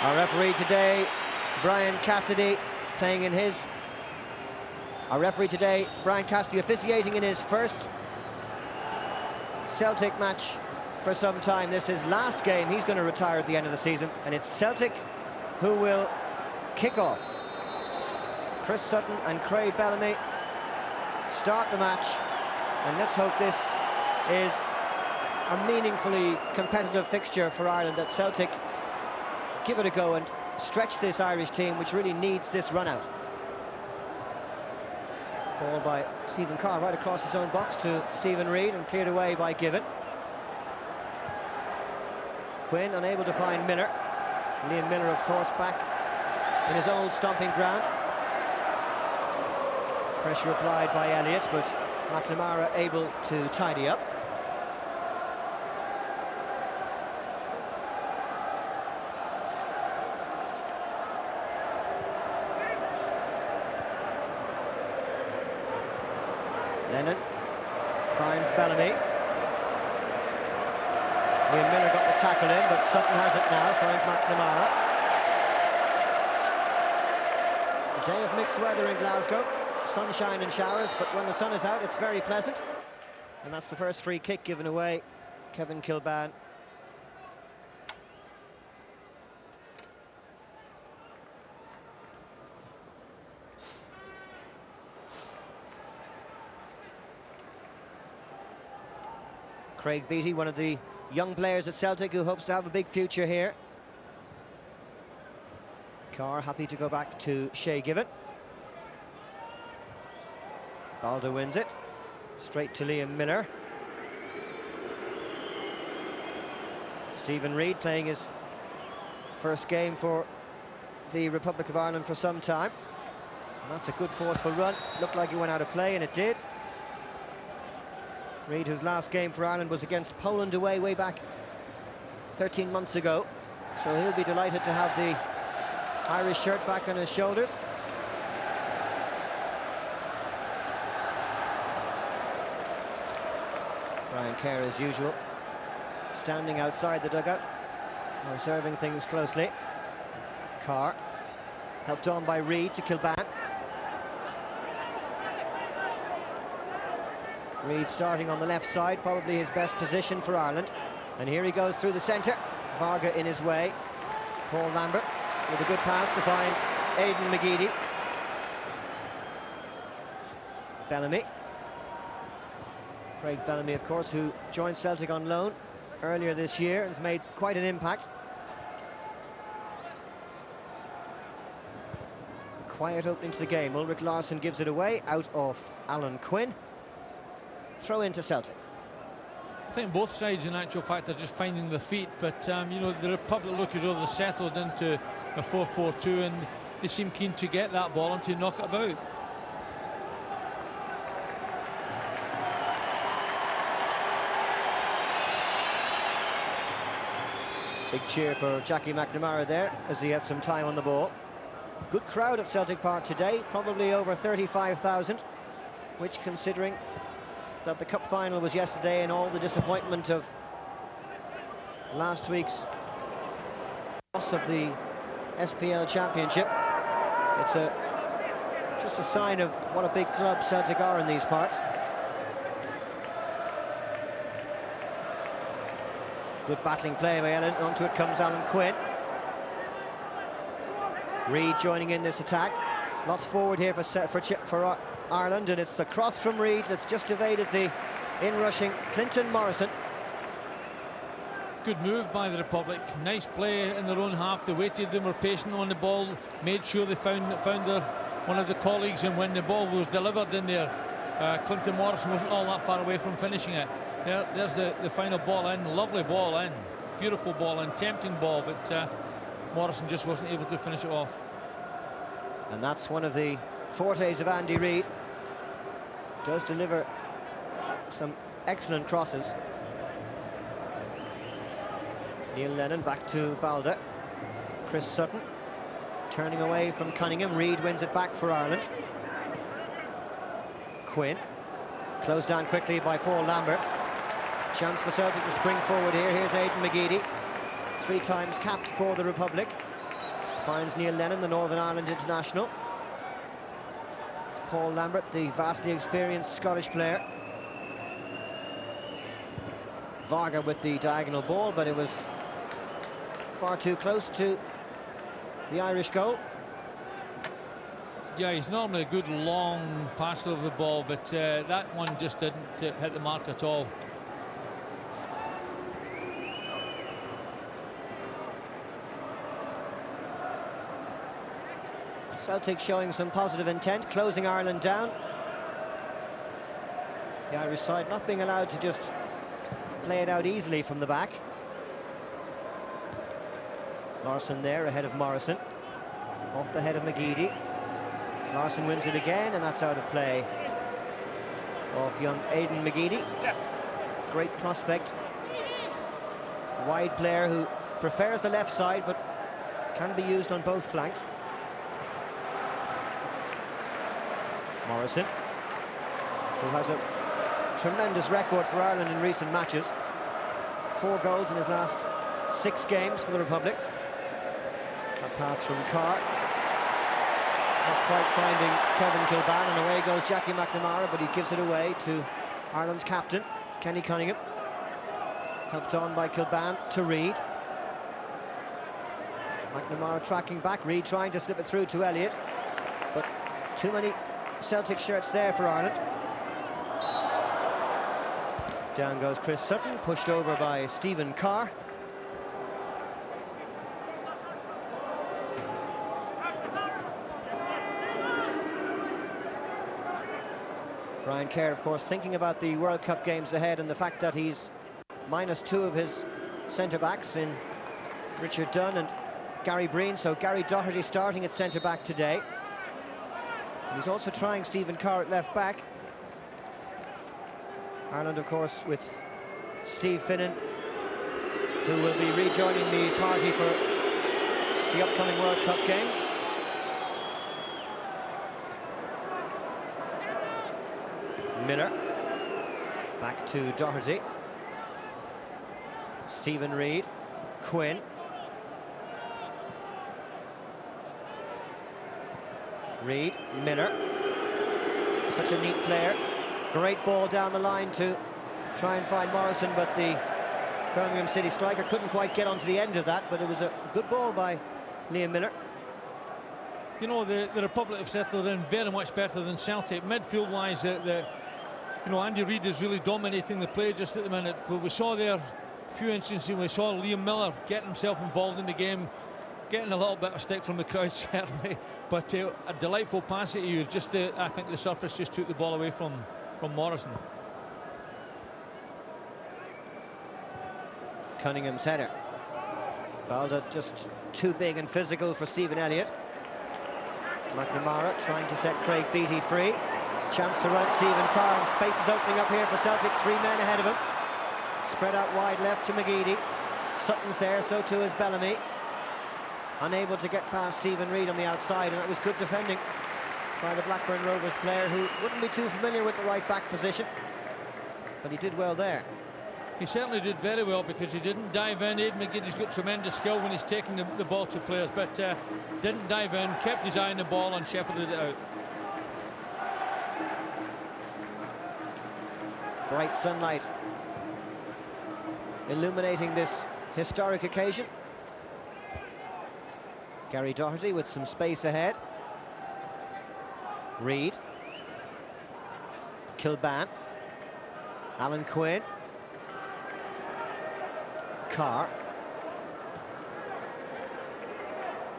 Our referee today, Brian Cassidy, playing in his... Our referee today, Brian Cassidy, officiating in his first Celtic match for some time. This is his last game. He's going to retire at the end of the season, and it's Celtic who will kick off. Chris Sutton and Craig Bellamy start the match, and let's hope this is a meaningfully competitive fixture for Ireland, that Celtic give it a go and stretch this Irish team, which really needs this run out. Ball by Stephen Carr right across his own box to Stephen Reid, and cleared away by Given. Quinn unable to find Miller. Liam Miller, of course, back in his old stomping ground. Pressure applied by Elliott, but McNamara able to tidy up. Lennon finds Bellamy. Liam Miller got the tackle in, but Sutton has it now, finds McNamara. A day of mixed weather in Glasgow, sunshine and showers, but when the sun is out it's very pleasant. And that's the first free kick given away, Kevin Kilbane. Craig Beattie, one of the young players at Celtic who hopes to have a big future here. Carr happy to go back to Shay Given. Balda wins it. Straight to Liam Miller. Stephen Reid playing his first game for the Republic of Ireland for some time. And that's a good forceful run. Looked like he went out of play, and it did. Reid, whose last game for Ireland was against Poland away way back 13 months ago. So he'll be delighted to have the Irish shirt back on his shoulders. Brian Kerr, as usual, standing outside the dugout, observing things closely. Carr, helped on by Reid to Kilbane. Reid starting on the left side, probably his best position for Ireland. And here he goes through the centre. Varga in his way. Paul Lambert with a good pass to find Aidan McGeady. Bellamy. Craig Bellamy, of course, who joined Celtic on loan earlier this year and has made quite an impact. Quiet opening to the game. Ulrich Larsson gives it away, out of Alan Quinn. Throw into Celtic. I think both sides, in actual fact, are just finding their feet, but you know, the Republic look as though they're settled into a 4-4-2, and they seem keen to get that ball and to knock it about. Big cheer for Jackie McNamara there as he had some time on the ball. Good crowd at Celtic Park today, probably over 35,000, which, considering that the cup final was yesterday and all the disappointment of last week's loss of the SPL Championship, it's just a sign of what a big club Celtic are in these parts. Good battling play by Elliott. Onto it comes Alan Quinn. Reid joining in this attack. Lots forward here for Ireland, and it's the cross from Reid that's just evaded the in-rushing Clinton Morrison. Good move by the Republic. Nice play in their own half. They waited, they were patient on the ball, made sure they found one of the colleagues, and when the ball was delivered in there, Clinton Morrison wasn't all that far away from finishing it. There's the final ball in. Lovely ball in. Beautiful ball in. Tempting ball, but Morrison just wasn't able to finish it off. And that's one of the fortes of Andy Reid. Does deliver some excellent crosses. Neil Lennon back to Balda. Chris Sutton turning away from Cunningham. Reid wins it back for Ireland. Quinn closed down quickly by Paul Lambert. Chance for Celtic to spring forward here. Here's Aidan McGeady, 3 times capped for the Republic. Finds Neil Lennon, the Northern Ireland international. Paul Lambert, the vastly experienced Scottish player. Varga with the diagonal ball, but it was far too close to the Irish goal. Yeah, he's normally a good long passer of the ball, but that one just didn't hit the mark at all. Celtic showing some positive intent, closing Ireland down. The Irish side not being allowed to just play it out easily from the back. Larson there ahead of Morrison. Off the head of McGeady. Larson wins it again, and that's out of play of young Aidan McGeady. Great prospect. Wide player who prefers the left side, but can be used on both flanks. Morrison, who has a tremendous record for Ireland in recent matches. 4 goals in his last 6 games for the Republic. A pass from Carr. Not quite finding Kevin Kilbane, and away goes Jackie McNamara, but he gives it away to Ireland's captain, Kenny Cunningham. Helped on by Kilbane to Reid. McNamara tracking back, Reid trying to slip it through to Elliott, but too many Celtic shirts there for Ireland. Down goes Chris Sutton, pushed over by Stephen Carr. Brian Kerr, of course, thinking about the World Cup games ahead and the fact that he's -2 of his centre-backs in Richard Dunn and Gary Breen, so Gary Doherty starting at centre-back today. And he's also trying Stephen Carr at left-back. Ireland, of course, with Steve Finnan, who will be rejoining the party for the upcoming World Cup games. Miller, back to Doherty. Stephen Reid, Quinn. Reid, Miller. Such a neat player. Great ball down the line to try and find Morrison, but the Birmingham City striker couldn't quite get onto the end of that, but it was a good ball by Liam Miller. You know, the Republic have settled in very much better than Celtic. Midfield-wise, you know, Andy Reid is really dominating the play just at the minute. But we saw there a few instances, we saw Liam Miller getting himself involved in the game, getting a little bit of stick from the crowd, certainly. But a delightful pass at you. Just I think the surface just took the ball away from Morrison. Cunningham's header. Balda just too big and physical for Stephen Elliott. McNamara trying to set Craig Beattie free. Chance to run Stephen Carr, and space is opening up here for Celtic. 3 men ahead of him. Spread out wide left to McGeady. Sutton's there, so too is Bellamy. Unable to get past Stephen Reid on the outside, and that was good defending by the Blackburn Rovers player, who wouldn't be too familiar with the right back position, but he did well there. He certainly did very well, because he didn't dive in. Aidan McGeady's got tremendous skill when he's taking the ball to players, but didn't dive in, kept his eye on the ball and shepherded it out. Bright sunlight illuminating this historic occasion. Gary Doherty with some space ahead. Reid. Kilbane. Alan Quinn. Carr.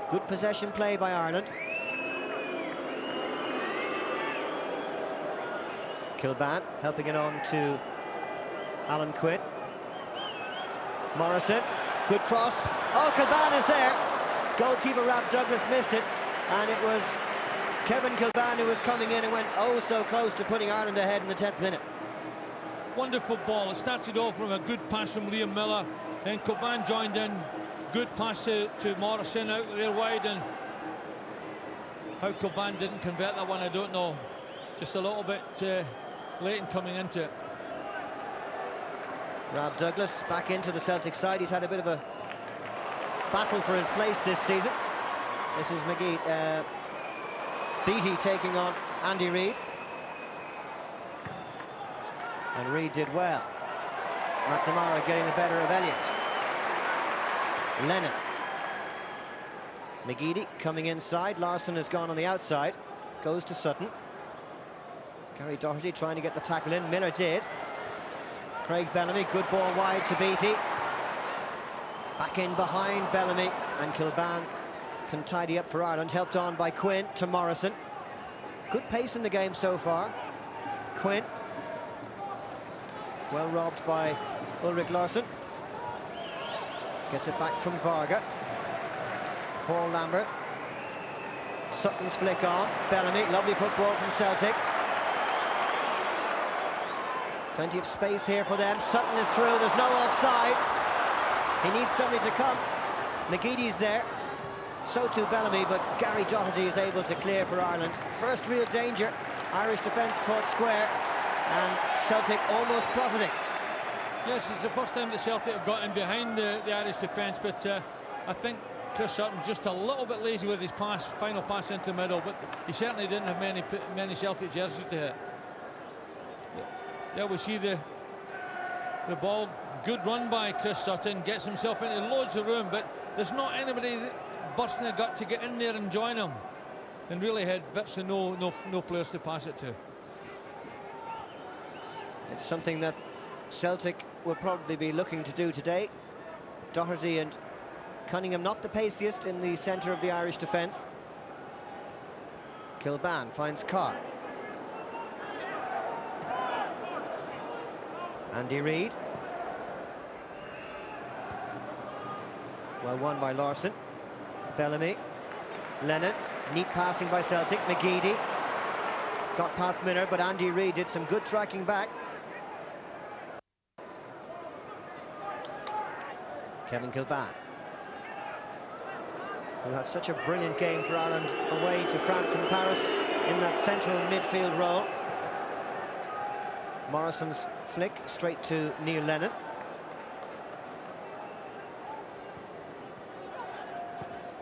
Good possession play by Ireland. Kilbane helping it on to Alan Quinn. Morrison, good cross. Oh, Kilbane is there. Goalkeeper Rab Douglas missed it, and it was Kevin Kilbane who was coming in and went oh so close to putting Ireland ahead in the 10th minute. Wonderful ball. It started off from a good pass from Liam Miller, then Kilbane joined in. Good pass to Morrison out there wide, and how Kilbane didn't convert that one, I don't know. Just a little bit late in coming into it. Rab Douglas back into the Celtic side. He's had a bit of a battle for his place this season. This is Beattie taking on Andy Reid. And Reid did well. McNamara getting the better of Elliott. Lennon. McGeady coming inside. Larsson has gone on the outside. Goes to Sutton. Gary Doherty trying to get the tackle in. Miller did. Craig Bellamy, good ball wide to Beattie. Back in behind Bellamy, and Kilbane can tidy up for Ireland, helped on by Quinn to Morrison. Good pace in the game so far. Quinn. Well robbed by Ulrich Larsson. Gets it back from Varga. Paul Lambert. Sutton's flick on. Bellamy, lovely football from Celtic. Plenty of space here for them. Sutton is through, there's no offside. He needs somebody to come. McGeady's there. So too Bellamy, but Gary Doherty is able to clear for Ireland. First real danger. Irish defence caught square, and Celtic almost profiting. Yes, it's the first time that Celtic have got in behind the Irish defence, but I think Chris Sutton's just a little bit lazy with his final pass into the middle, but he certainly didn't have many Celtic jerseys to hit. There we see the ball. Good run by Chris Sutton, gets himself into loads of room, but there's not anybody bursting the gut to get in there and join him, and really had virtually no players to pass it to. It's something that Celtic will probably be looking to do today. Doherty and Cunningham not the paciest in the centre of the Irish defence. Kilbane finds Carr. Andy Reid. Well won by Larsson. Bellamy. Lennon. Neat passing by Celtic. McGeady. Got past Miller, but Andy Reid did some good tracking back. Kevin Kilbane, who had such a brilliant game for Ireland away to France and Paris in that central midfield role. Morrison's flick straight to Neil Lennon.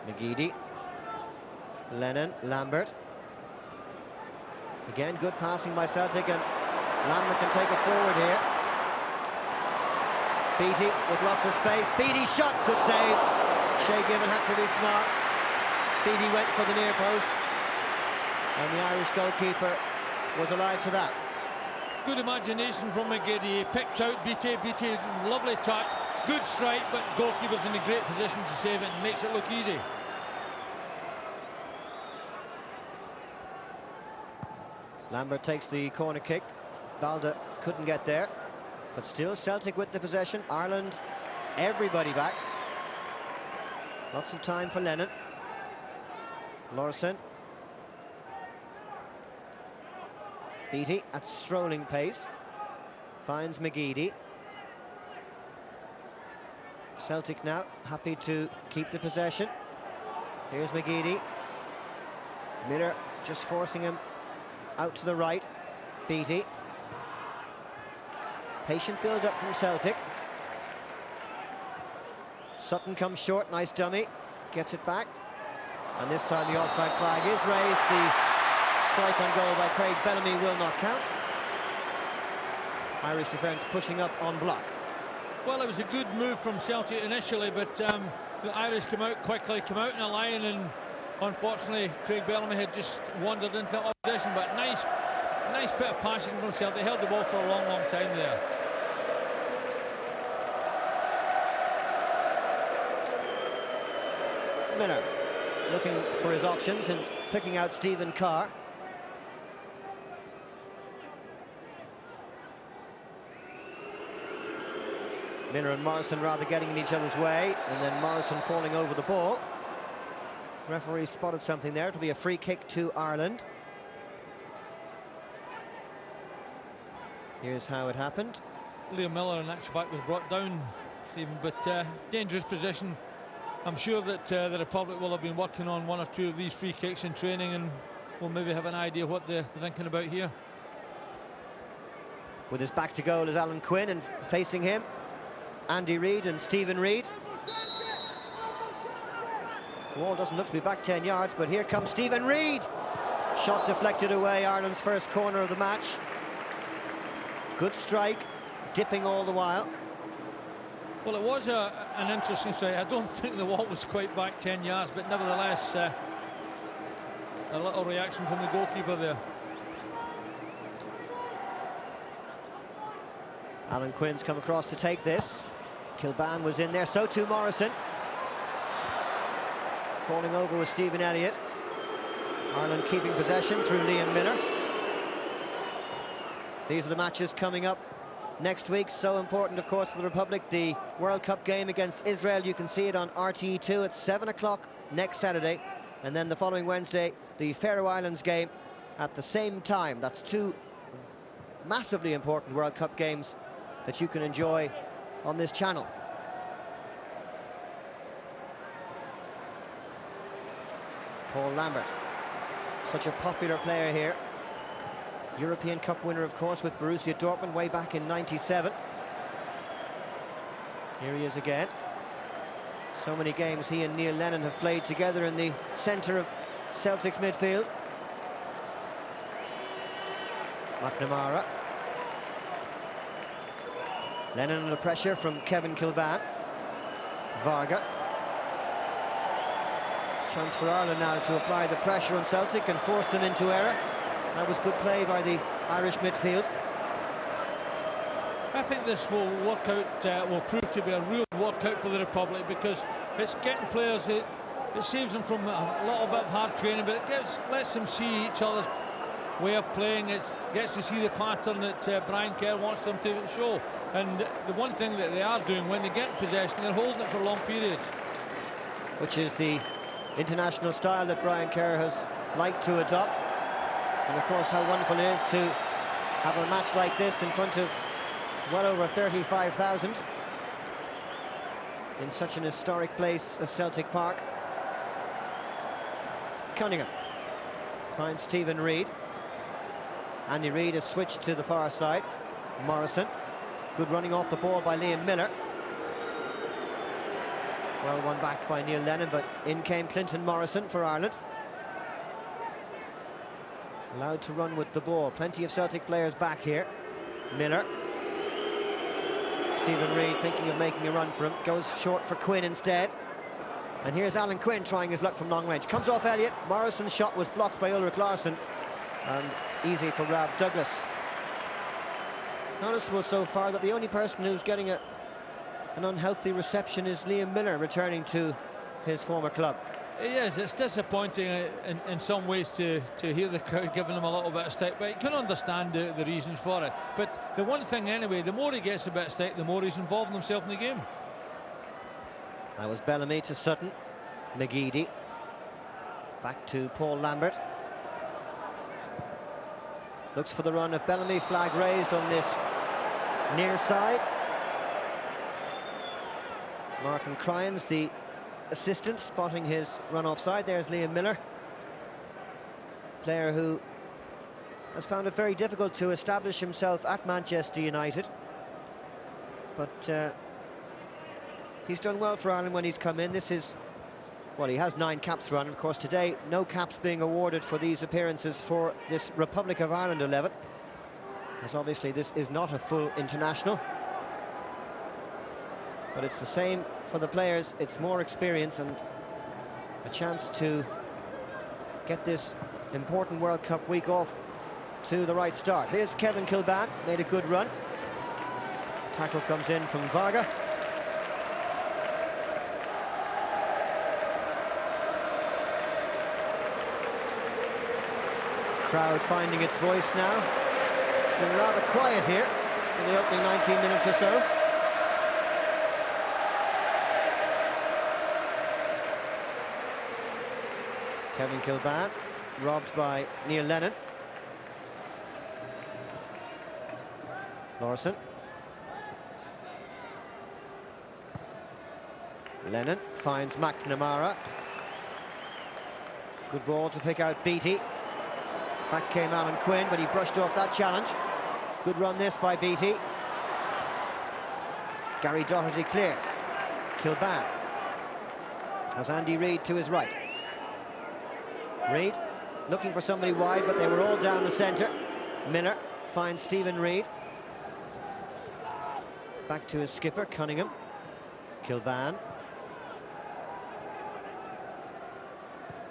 McGeady. Lennon, Lambert. Again, good passing by Celtic, and Lambert can take it forward here. Beattie with lots of space. Beattie shot, good save. Shay Given had to be smart. Beattie went for the near post, and the Irish goalkeeper was alive to that. Good imagination from McGeady. He picked out Beattie. Beattie, lovely touch, good strike, but goalkeeper's in a great position to save it and makes it look easy. Lambert takes the corner kick. Balda couldn't get there, but still Celtic with the possession. Ireland, everybody back. Lots of time for Lennon. Larsson. Beattie at strolling pace. Finds McGeady. Celtic now happy to keep the possession. Here's McGeady. Miller just forcing him out to the right. Beattie. Patient build-up from Celtic. Sutton comes short, nice dummy. Gets it back. And this time the offside flag is raised. The strike on goal by Craig Bellamy will not count. Irish defence pushing up on block. Well, it was a good move from Celtic initially, but the Irish come out quickly, come out in a line, and unfortunately Craig Bellamy had just wandered into the opposition. But nice bit of passing from Celtic. They held the ball for a long time there. Miller looking for his options and picking out Stephen Carr. Miller and Morrison rather getting in each other's way, and then Morrison falling over the ball. Referee spotted something there. It'll be a free kick to Ireland. Here's how it happened. Liam Miller in actual fact was brought down, Stephen, but dangerous position. I'm sure that the Republic will have been working on one or two of these free kicks in training, and we'll maybe have an idea what they're thinking about here. With his back to goal is Alan Quinn, and facing him Andy Reid and Stephen Reid. Wall doesn't look to be back 10 yards, but here comes Stephen Reid. Shot deflected away, Ireland's first corner of the match. Good strike, dipping all the while. Well, it was an interesting strike. I don't think the wall was quite back 10 yards, but nevertheless, a little reaction from the goalkeeper there. Alan Quinn's come across to take this. Kilbane was in there, so too Morrison. Falling over with Stephen Elliott. Ireland keeping possession through Liam Miller. These are the matches coming up next week. So important, of course, for the Republic. The World Cup game against Israel. You can see it on RTE2 at 7 o'clock next Saturday. And then the following Wednesday, the Faroe Islands game at the same time. That's two massively important World Cup games that you can enjoy on this channel. Paul Lambert, such a popular player here. European Cup winner, of course, with Borussia Dortmund way back in '97. Here he is again. So many games he and Neil Lennon have played together in the centre of Celtic's midfield. McNamara. Lennon under pressure from Kevin Kilbane. Varga. Chance for Ireland now to apply the pressure on Celtic and force them into error. That was good play by the Irish midfield. I think this will work out, will prove to be a real workout for the Republic, because it's getting players, it saves them from a little bit of hard training, but it lets them see each other's way of playing. It gets to see the pattern that Brian Kerr wants them to show. And the one thing that they are doing when they get possession, they're holding it for long periods. Which is the international style that Brian Kerr has liked to adopt. And of course, how wonderful it is to have a match like this in front of well over 35,000 in such an historic place as Celtic Park. Cunningham finds Stephen Reid. Andy Reid has switched to the far side. Morrison. Good running off the ball by Liam Miller. Well won back by Neil Lennon, but in came Clinton Morrison for Ireland. Allowed to run with the ball. Plenty of Celtic players back here. Miller. Stephen Reid thinking of making a run for him. Goes short for Quinn instead. And here's Alan Quinn trying his luck from long range. Comes off Elliott. Morrison's shot was blocked by Ulrich Larsson. And easy for Rob Douglas. Noticeable so far that the only person who's getting an unhealthy reception is Liam Miller, returning to his former club. Yes, it's disappointing in some ways to hear the crowd giving him a little bit of stick, but you can understand the reasons for it. But the one thing anyway, the more he gets a bit of stick, the more he's involving himself in the game. That was Bellamy to Sutton. McGeady. Back to Paul Lambert. Looks for the run of Bellamy, flag raised on this near side. Martin Cryans, the assistant, spotting his run offside. There's Liam Miller, player who has found it very difficult to establish himself at Manchester United, but he's done well for Ireland when he's come in. This is, well, he has 9 caps for Ireland. Of course, today, no caps being awarded for these appearances for this Republic of Ireland 11, because obviously this is not a full international. But it's the same for the players. It's more experience and a chance to get this important World Cup week off to the right start. Here's Kevin Kilbane, made a good run. Tackle comes in from Varga. Crowd finding its voice now. It's been rather quiet here in the opening 19 minutes or so. Kevin Kilbane, robbed by Neil Lennon. Lawson. Lennon finds McNamara. Good ball to pick out Beattie. Back came Alan Quinn, but he brushed off that challenge. Good run this by Beattie. Gary Doherty clears. Kilbane. Has Andy Reid to his right. Reid looking for somebody wide, but they were all down the centre. Miller finds Stephen Reid. Back to his skipper, Cunningham. Kilban.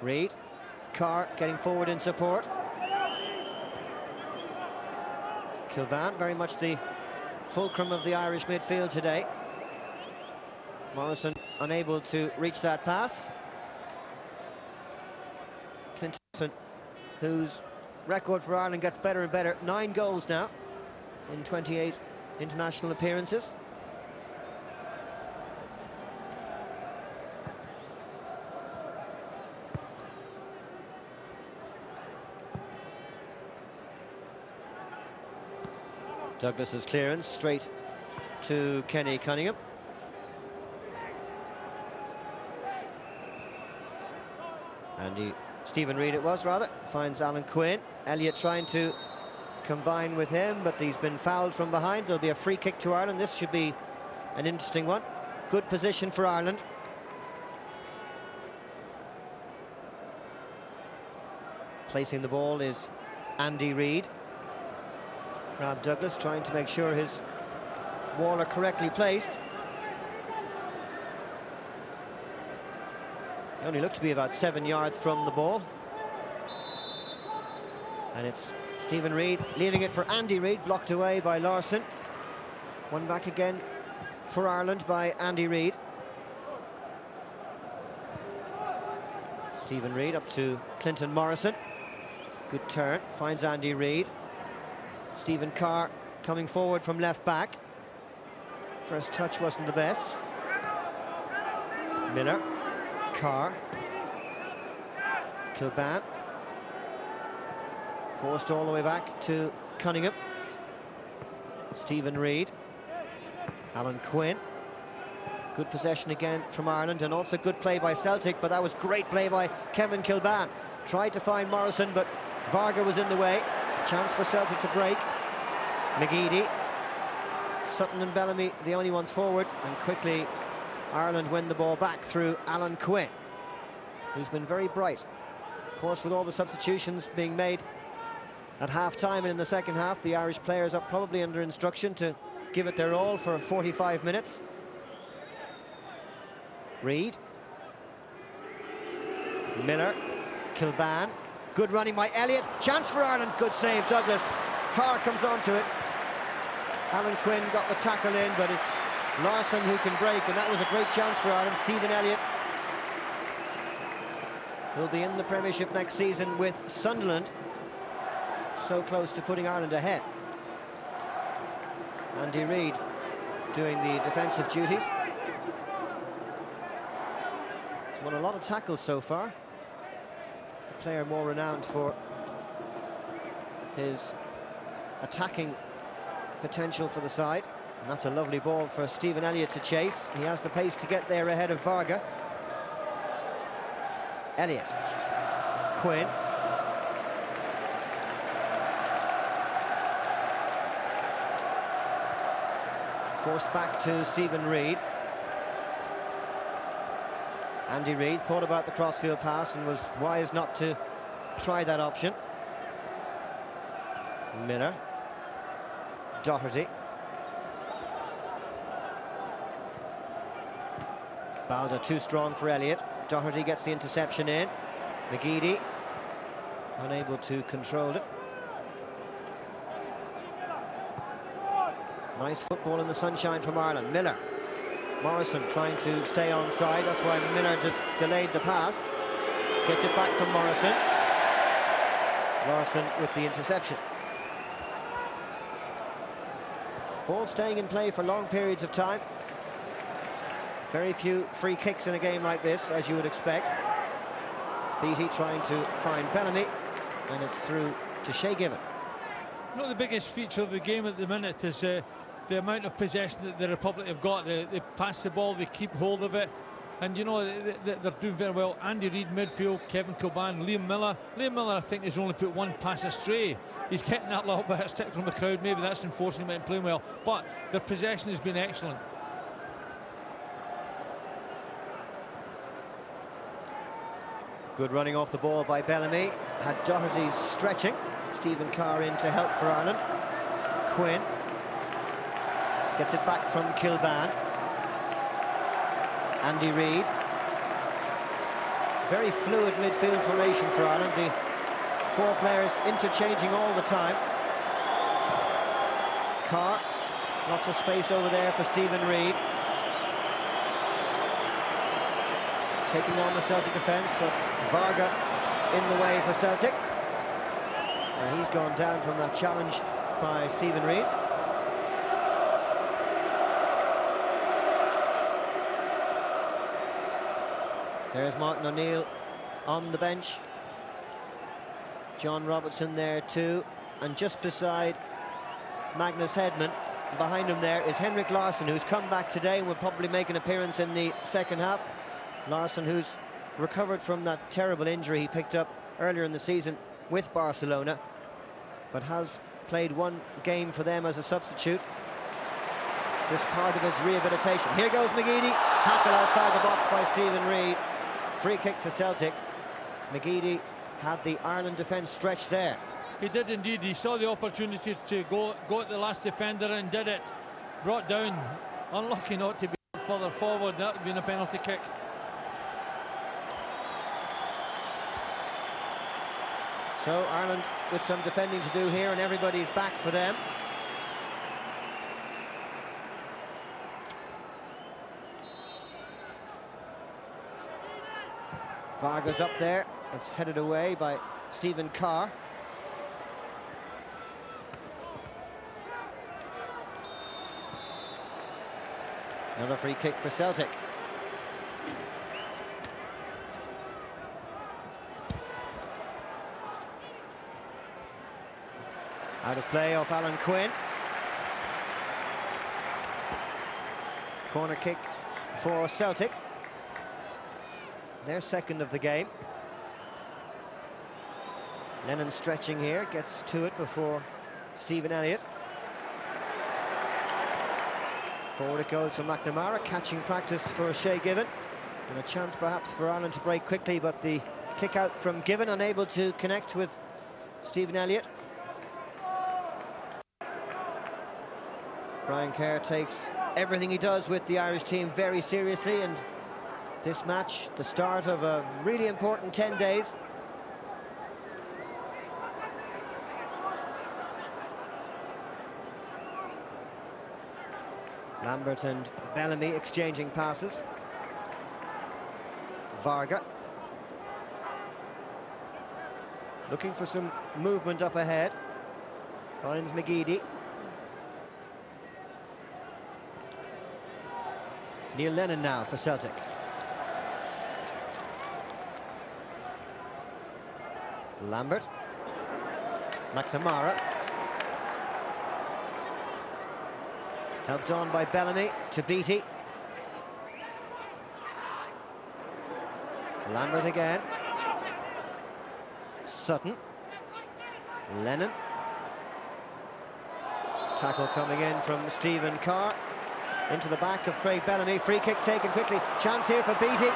Reid. Carr getting forward in support. Kilban, very much the fulcrum of the Irish midfield today. Morrison unable to reach that pass. Clinton, whose record for Ireland gets better and better. 9 goals now in 28 international appearances. Douglas's clearance straight to Kenny Cunningham. Stephen Reid it was, rather, finds Alan Quinn. Elliott trying to combine with him, but he's been fouled from behind. There'll be a free kick to Ireland. This should be an interesting one. Good position for Ireland. Placing the ball is Andy Reid. Rob Douglas trying to make sure his wall are correctly placed. He only looked to be about 7 yards from the ball. And it's Stephen Reid leaving it for Andy Reid, blocked away by Larson. One back again for Ireland by Andy Reid. Stephen Reid up to Clinton Morrison. Good turn, finds Andy Reid. Stephen Carr coming forward from left back. First touch wasn't the best. Miller. Carr. Kilban. Forced all the way back to Cunningham. Stephen Reid. Alan Quinn. Good possession again from Ireland, and also good play by Celtic, but that was great play by Kevin Kilban. Tried to find Morrison, but Varga was in the way. Chance for Celtic to break. McGeady. Sutton and Bellamy the only ones forward, and quickly Ireland win the ball back through Alan Quinn, who's been very bright. Of course, with all the substitutions being made at half-time and in the second half, the Irish players are probably under instruction to give it their all for 45 minutes. Reid. Miller. Kilban. Good running by Elliott. Chance for Ireland. Good save, Douglas. Carr comes onto it. Alan Quinn got the tackle in, but it's Larson who can break, and that was a great chance for Ireland. Stephen Elliott will be in the Premiership next season with Sunderland. So close to putting Ireland ahead. Andy Reid doing the defensive duties. He's won a lot of tackles so far. A player more renowned for his attacking potential for the side. And that's a lovely ball for Stephen Elliott to chase. He has the pace to get there ahead of Varga. Elliott. Quinn. Forced back to Stephen Reid. Andy Reid thought about the crossfield pass and was wise not to try that option. Miller. Doherty. Balda too strong for Elliott. Doherty gets the interception in. McGeady unable to control it. Nice football in the sunshine from Ireland. Miller. Morrison trying to stay onside. That's why Miller just delayed the pass. Gets it back from Morrison. Larson with the interception. Ball staying in play for long periods of time. Very few free kicks in a game like this, as you would expect. Beattie trying to find Bellamy, and it's through to Shay Given. You know, the biggest feature of the game at the minute is the amount of possession that the Republic have got. They pass the ball, they keep hold of it, and you know they're doing very well. Andy Reid midfield, Kevin Kilban, Liam Miller. Liam Miller, I think, has only put one pass astray. He's getting that little bit of stick from the crowd. Maybe that's enforcing him and playing well, but their possession has been excellent. Good running off the ball by Bellamy. Had Doherty stretching. Stephen Carr in to help for Ireland. Quinn gets it back from Kilban. Andy Reid. Very fluid midfield formation for Ireland. The four players interchanging all the time. Carr, lots of space over there for Stephen Reid. Taking on the Celtic defence, but Varga in the way for Celtic. And he's gone down from that challenge by Stephen Reid. There's Martin O'Neill on the bench. John Robertson there too. And just beside Magnus Hedman, behind him there is Henrik Larsson, who's come back today and will probably make an appearance in the second half. Larsson, who's recovered from that terrible injury he picked up earlier in the season with Barcelona, but has played one game for them as a substitute. This part of his rehabilitation. Here goes McGeady. Tackle outside the box by Stephen Reid. Free kick to Celtic. McGeady had the Ireland defence stretched there. He did indeed. He saw the opportunity to go at the last defender and did it. Brought down. Unlucky not to be further forward. That would have been a penalty kick. So Ireland with some defending to do here, and everybody's back for them. Varga's up there. It's headed away by Stephen Carr. Another free kick for Celtic. Out of play off Alan Quinn. Corner kick for Celtic. Their second of the game. Lennon stretching here, gets to it before Stephen Elliott. Forward it goes for McNamara, catching practice for Shay Given. And a chance perhaps for Ireland to break quickly, but the kick out from Given, unable to connect with Stephen Elliott. Brian Kerr takes everything he does with the Irish team very seriously, and this match, the start of a really important 10 days. Lambert and Bellamy exchanging passes. Varga looking for some movement up ahead. Finds McGeady. Neil Lennon now for Celtic. Lambert. McNamara. Helped on by Bellamy to Beattie. Lambert again. Sutton. Lennon. Tackle coming in from Stephen Carr. Into the back of Craig Bellamy. Free kick taken quickly. Chance here for Beattie.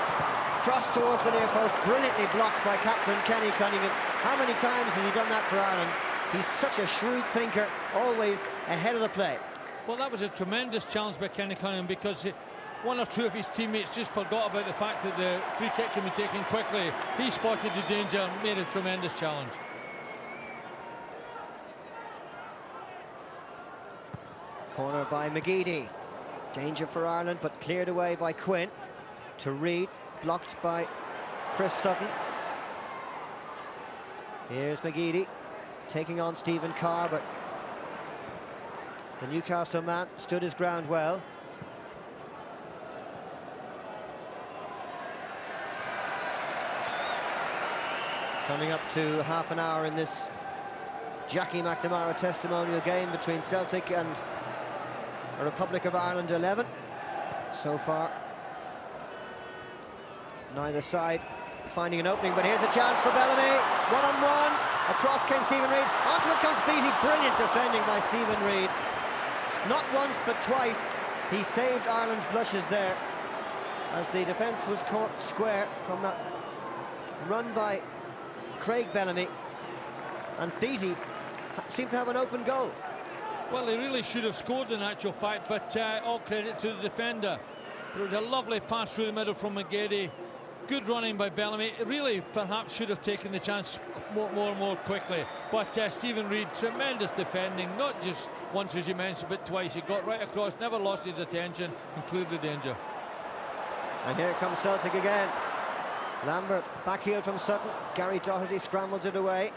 Cross towards the near post. Brilliantly blocked by captain Kenny Cunningham. How many times has he done that for Ireland? He's such a shrewd thinker, always ahead of the play. Well, that was a tremendous challenge by Kenny Cunningham, because one or two of his teammates just forgot about the fact that the free kick can be taken quickly. He spotted the danger and made a tremendous challenge. Corner by McGeady. Danger for Ireland, but cleared away by Quinn. To Reid, blocked by Chris Sutton. Here's McGeady taking on Stephen Carr, but the Newcastle man stood his ground well. Coming up to half an hour in this Jackie McNamara testimonial game between Celtic and a Republic of Ireland 11. So far, neither side finding an opening, but here's a chance for Bellamy. One-on-one, across came Stephen Reid. Onto it comes Beattie. Brilliant defending by Stephen Reid. Not once, but twice, he saved Ireland's blushes there, as the defence was caught square from that run by Craig Bellamy, and Beattie seemed to have an open goal. Well, they really should have scored in actual fact, but all credit to the defender. There was a lovely pass through the middle from McGeady. Good running by Bellamy. Really, perhaps should have taken the chance more quickly. But Stephen Reid, tremendous defending, not just once, as you mentioned, but twice. He got right across, never lost his attention, and cleared the danger. And here comes Celtic again. Lambert backheel from Sutton. Gary Doherty scrambles it away.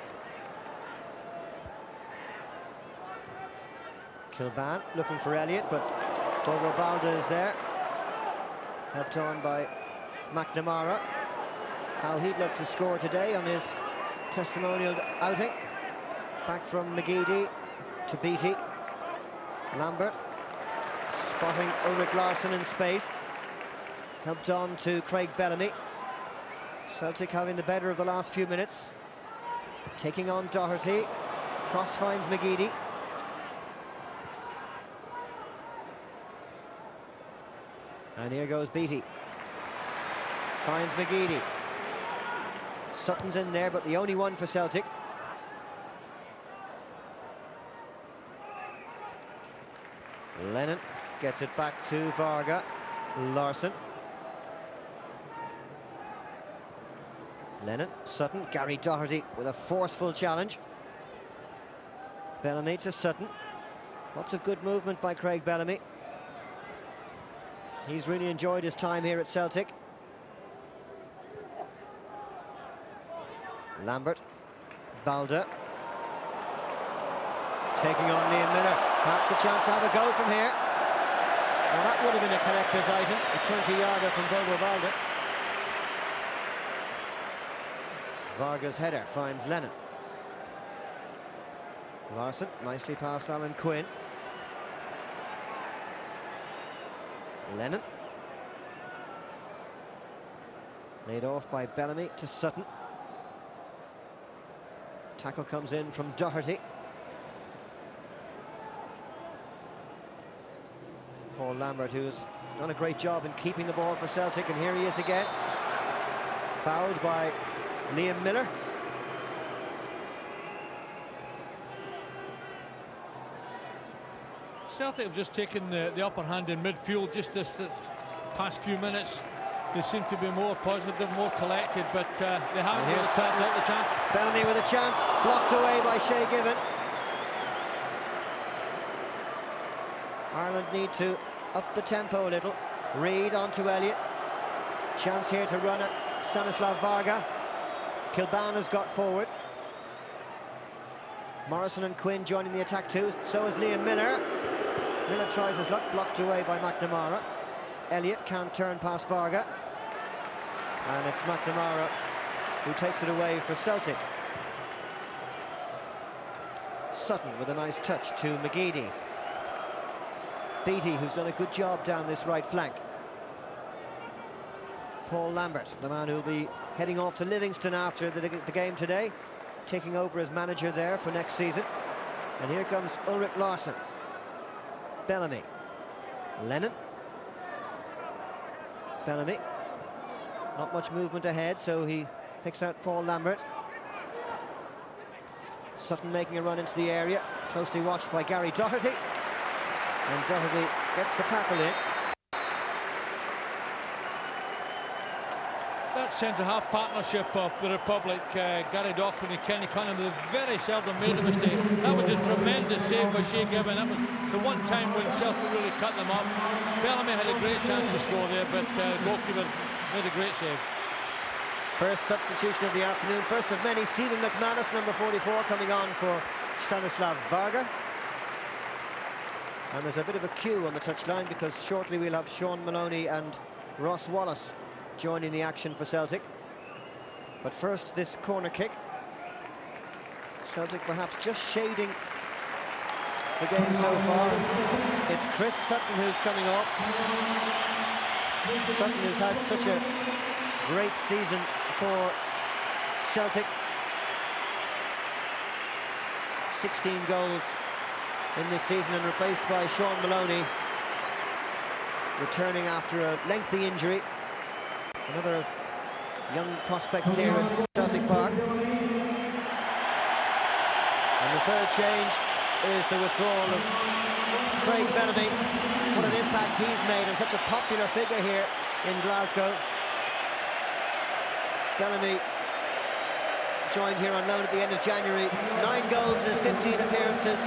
Kilban looking for Elliott, but Bobo Balda is there. Helped on by McNamara. How he'd look to score today on his testimonial outing. Back from McGeady to Beattie. Lambert spotting Ulrich Larsson in space. Helped on to Craig Bellamy. Celtic having the better of the last few minutes. Taking on Doherty. Cross finds McGeady. And here goes Beattie. Finds McGeady. Sutton's in there, but the only one for Celtic. Lennon gets it back to Varga. Larsson. Lennon, Sutton, Gary Doherty with a forceful challenge. Bellamy to Sutton. Lots of good movement by Craig Bellamy. He's really enjoyed his time here at Celtic. Lambert, Balda. Taking on Liam Miller. Perhaps the chance to have a go from here. Well, that would have been a collector's item, a 20-yarder from Bobo Balda. Varga's header finds Lennon. Larsson, nicely past Alan Quinn. Lennon. Laid off by Bellamy to Sutton. Tackle comes in from Doherty. Paul Lambert, who's done a great job in keeping the ball for Celtic, and here he is again. Fouled by Liam Miller. Celtic have just taken the upper hand in midfield just this past few minutes. They seem to be more positive, more collected, but they haven't really got the chance. Bellamy with a chance, blocked away by Shay Given. Ireland need to up the tempo a little. Reid onto Elliott. Chance here to run at Stanislav Varga. Kilban has got forward. Morrison and Quinn joining the attack too. So is Liam Miller. Miller tries his luck, blocked away by McNamara. Elliott can't turn past Varga. And it's McNamara who takes it away for Celtic. Sutton with a nice touch to McGeady. Beattie, who's done a good job down this right flank. Paul Lambert, the man who'll be heading off to Livingston after the game today, taking over as manager there for next season. And here comes Ulrich Larsson. Bellamy. Lennon. Bellamy. Not much movement ahead, so he picks out Paul Lambert. Sutton making a run into the area, closely watched by Gary Doherty. And Doherty gets the tackle in. That centre-half partnership of the Republic, Gary Doherty and Kenny Cunningham, they very seldom made a mistake. That was a tremendous save by Shay Given. That was the one time when Celtic really cut them up. Bellamy had a great chance to score there, but goalkeeper made a great save. First substitution of the afternoon, first of many. Stephen McManus, number 44, coming on for Stanislav Varga. And there's a bit of a queue on the touchline because shortly we'll have Sean Maloney and Ross Wallace joining the action for Celtic. But first, this corner kick. Celtic perhaps just shading the game so far. It's Chris Sutton who's coming off. Sutton, who's had such a great season for Celtic. 16 goals in this season, and replaced by Sean Maloney, returning after a lengthy injury. Another of young prospects here at Celtic Park. And the third change is the withdrawal of Craig Bellamy. What an impact he's made, and such a popular figure here in Glasgow. Bellamy joined here on loan at the end of January. 9 goals in his 15 appearances.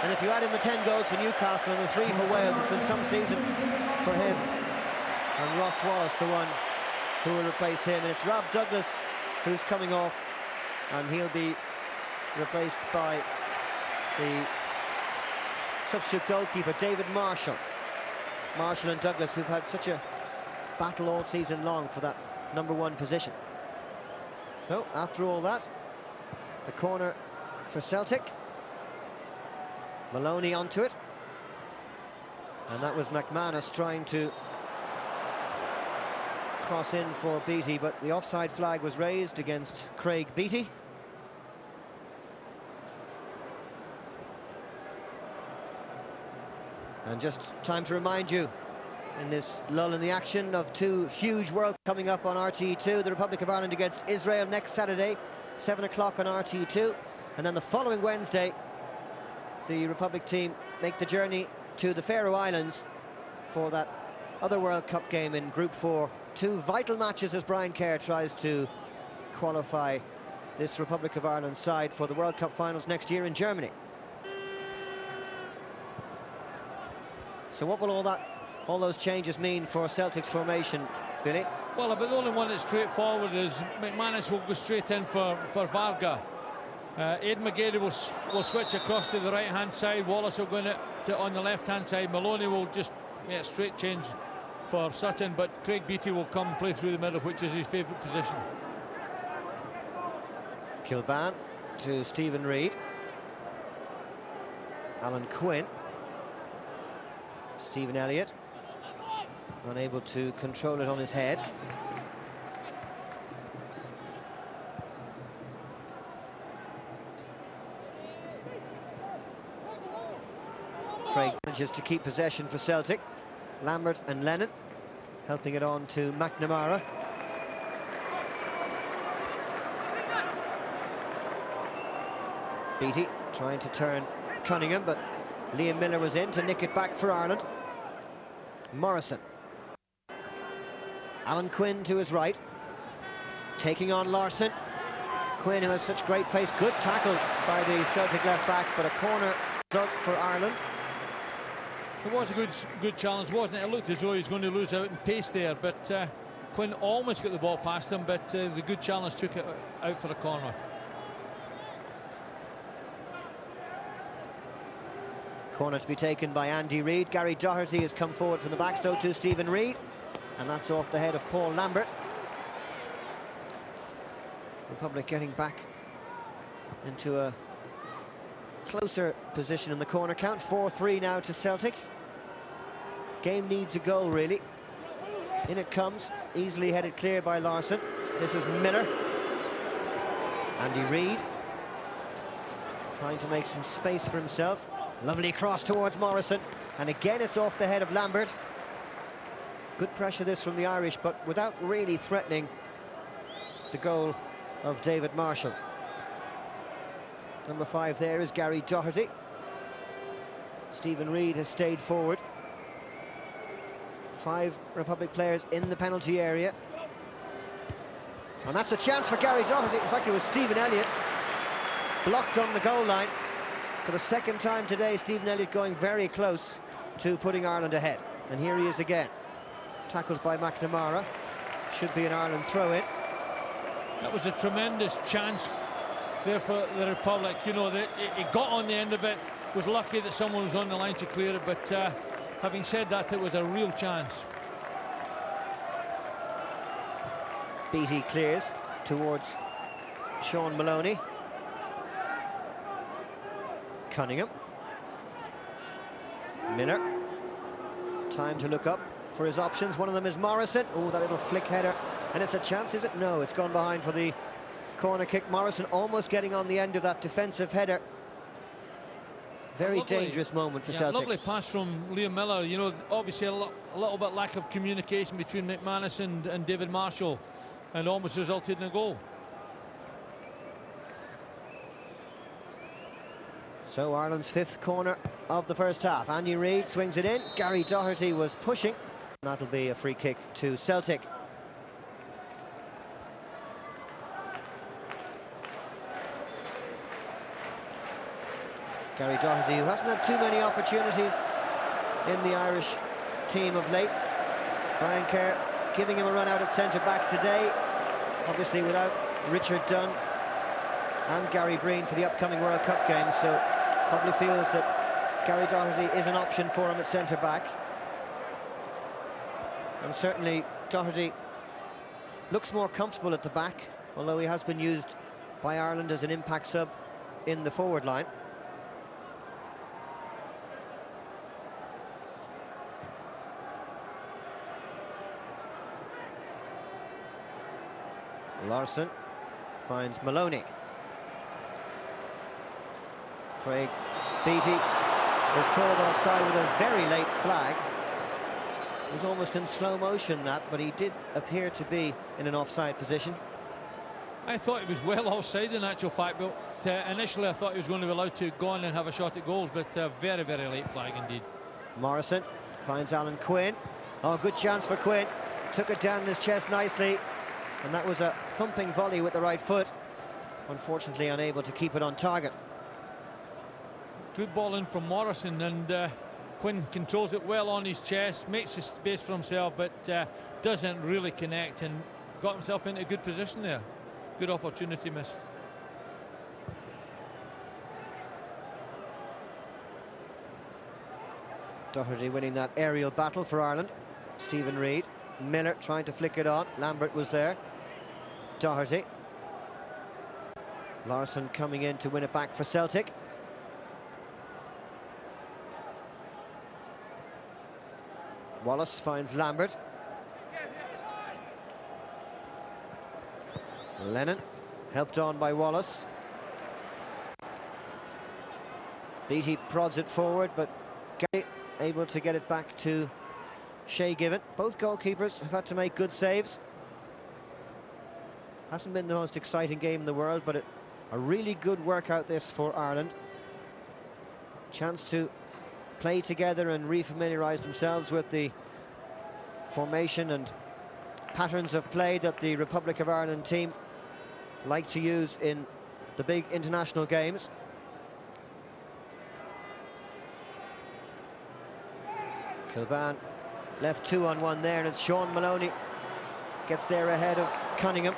And if you add in the 10 goals for Newcastle and the 3 for Wales, it's been some season for him. And Ross Wallace, the one who will replace him. And it's Rob Douglas who's coming off, and he'll be replaced by the substitute goalkeeper, David Marshall. Marshall and Douglas, who've had such a battle all season long for that #1 position. So, after all that, the corner for Celtic. Maloney onto it. And that was McManus trying to cross in for Beattie, but the offside flag was raised against Craig Beattie. And just time to remind you, in this lull in the action, of 2 huge World Cups coming up on RTE2. The Republic of Ireland against Israel next Saturday, 7 o'clock on RTE2. And then the following Wednesday, the Republic team make the journey to the Faroe Islands for that other World Cup game in Group 4. 2 vital matches as Brian Kerr tries to qualify this Republic of Ireland side for the World Cup finals next year in Germany. So what will all those changes mean for Celtic's formation, Billy? Well, but the only one that's straightforward is McManus will go straight in for Varga. Aidan McGeady will switch across to the right-hand side. Wallace will go in on the left-hand side. Maloney will just make a straight change for Sutton, but Craig Beattie will come and play through the middle, which is his favourite position. Kilban to Stephen Reid. Alan Quinn. Stephen Elliott, unable to control it on his head. Craig manages to keep possession for Celtic. Lambert and Lennon helping it on to McNamara. Beattie trying to turn Cunningham, but Liam Miller was in to nick it back for Ireland. Morrison. Alan Quinn to his right, taking on Larsson. Quinn, who has such great pace, good tackle by the Celtic left back, but a corner dug for Ireland. It was a good challenge, wasn't it? It looked as though he was going to lose out in pace there, but Quinn almost got the ball past him, but the good challenge took it out for a corner. Corner to be taken by Andy Reid. Gary Doherty has come forward from the back, so too Stephen Reid. And that's off the head of Paul Lambert. Republic getting back into a closer position in the corner count. 4-3 now to Celtic. Game needs a goal, really. In it comes, easily headed clear by Larsson. This is Miller. Andy Reid trying to make some space for himself. Lovely cross towards Morrison, and again it's off the head of Lambert. Good pressure this from the Irish, but without really threatening the goal of David Marshall. Number 5 there is Gary Doherty. Stephen Reid has stayed forward. 5 Republic players in the penalty area. And that's a chance for Gary Doherty. In fact, it was Stephen Elliott blocked on the goal line. For the second time today, Stephen Elliott going very close to putting Ireland ahead. And here he is again. Tackled by McNamara. Should be an Ireland throw-in. That was a tremendous chance there for the Republic. You know, it got on the end of it. Was lucky that someone was on the line to clear it, but having said that, it was a real chance. Beattie clears towards Sean Maloney. Cunningham. Miller. Time to look up for his options. One of them is Morrison. Oh, that little flick header. And it's a chance, is it? No, it's gone behind for the corner kick. Morrison almost getting on the end of that defensive header. Very dangerous moment for Celtic. Lovely pass from Liam Miller. You know, obviously a little bit lack of communication between McManus and David Marshall. and almost resulted in a goal. So Ireland's fifth corner of the first half. Andy Reid swings it in. Gary Doherty was pushing. That'll be a free kick to Celtic. Gary Doherty, who hasn't had too many opportunities in the Irish team of late. Brian Kerr giving him a run out at centre-back today. Obviously without Richard Dunn and Gary Breen for the upcoming World Cup game, so probably feels that Gary Doherty is an option for him at centre-back. And certainly Doherty looks more comfortable at the back, although he has been used by Ireland as an impact sub in the forward line. Larson finds Maloney. Craig Beattie is called offside with a very late flag. It was almost in slow motion, that, but he did appear to be in an offside position. I thought he was well offside in actual fact, but initially I thought he was going to be allowed to go on and have a shot at goals, but very, very late flag indeed. Morrison finds Alan Quinn. Oh, good chance for Quinn. Took it down in his chest nicely. And that was a thumping volley with the right foot. Unfortunately unable to keep it on target. Good ball in from Morrison, and Quinn controls it well on his chest, makes the space for himself, but doesn't really connect, and got himself into a good position there. Good opportunity missed. Doherty winning that aerial battle for Ireland. Stephen Reid. Miller trying to flick it on. Lambert was there. Doherty. Larson coming in to win it back for Celtic. Wallace finds Lambert. Lennon helped on by Wallace. Beattie prods it forward, but Gary able to get it back to Shay Given. Both goalkeepers have had to make good saves. Hasn't been the most exciting game in the world, but a really good workout this for Ireland. Chance to play together and refamiliarise themselves with the formation and patterns of play that the Republic of Ireland team like to use in the big international games. Kilban left 2-on-1 there, and it's Sean Maloney gets there ahead of Cunningham.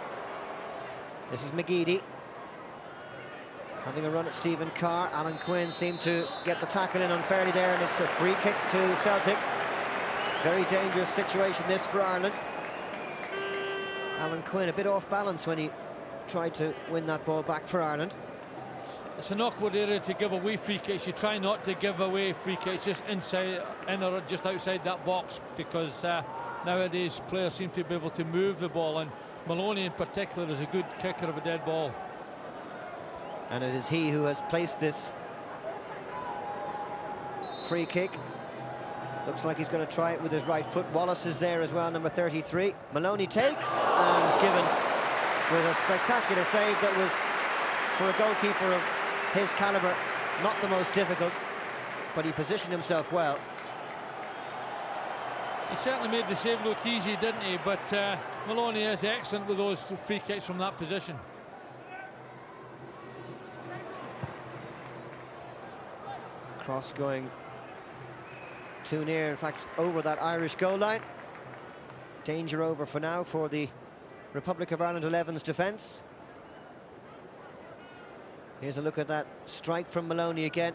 This is McGeady having a run at Stephen Carr. Alan Quinn seemed to get the tackle in unfairly there, and it's a free kick to Celtic. Very dangerous situation this for Ireland. Alan Quinn a bit off balance when he tried to win that ball back for Ireland. It's an awkward area to give away free kicks. You try not to give away free kicks just inside, in or just outside that box, because nowadays players seem to be able to move the ball, and Maloney in particular is a good kicker of a dead ball. And it is he who has placed this free kick. Looks like he's going to try it with his right foot. Wallace is there as well, number 33. Maloney takes, and Given with a spectacular save that was, for a goalkeeper of his calibre, not the most difficult, but he positioned himself well. He certainly made the save look easy, didn't he? But Maloney is excellent with those free kicks from that position. Cross going too near, in fact, over that Irish goal line. Danger over for now for the Republic of Ireland 11's defence. Here's a look at that strike from Maloney again.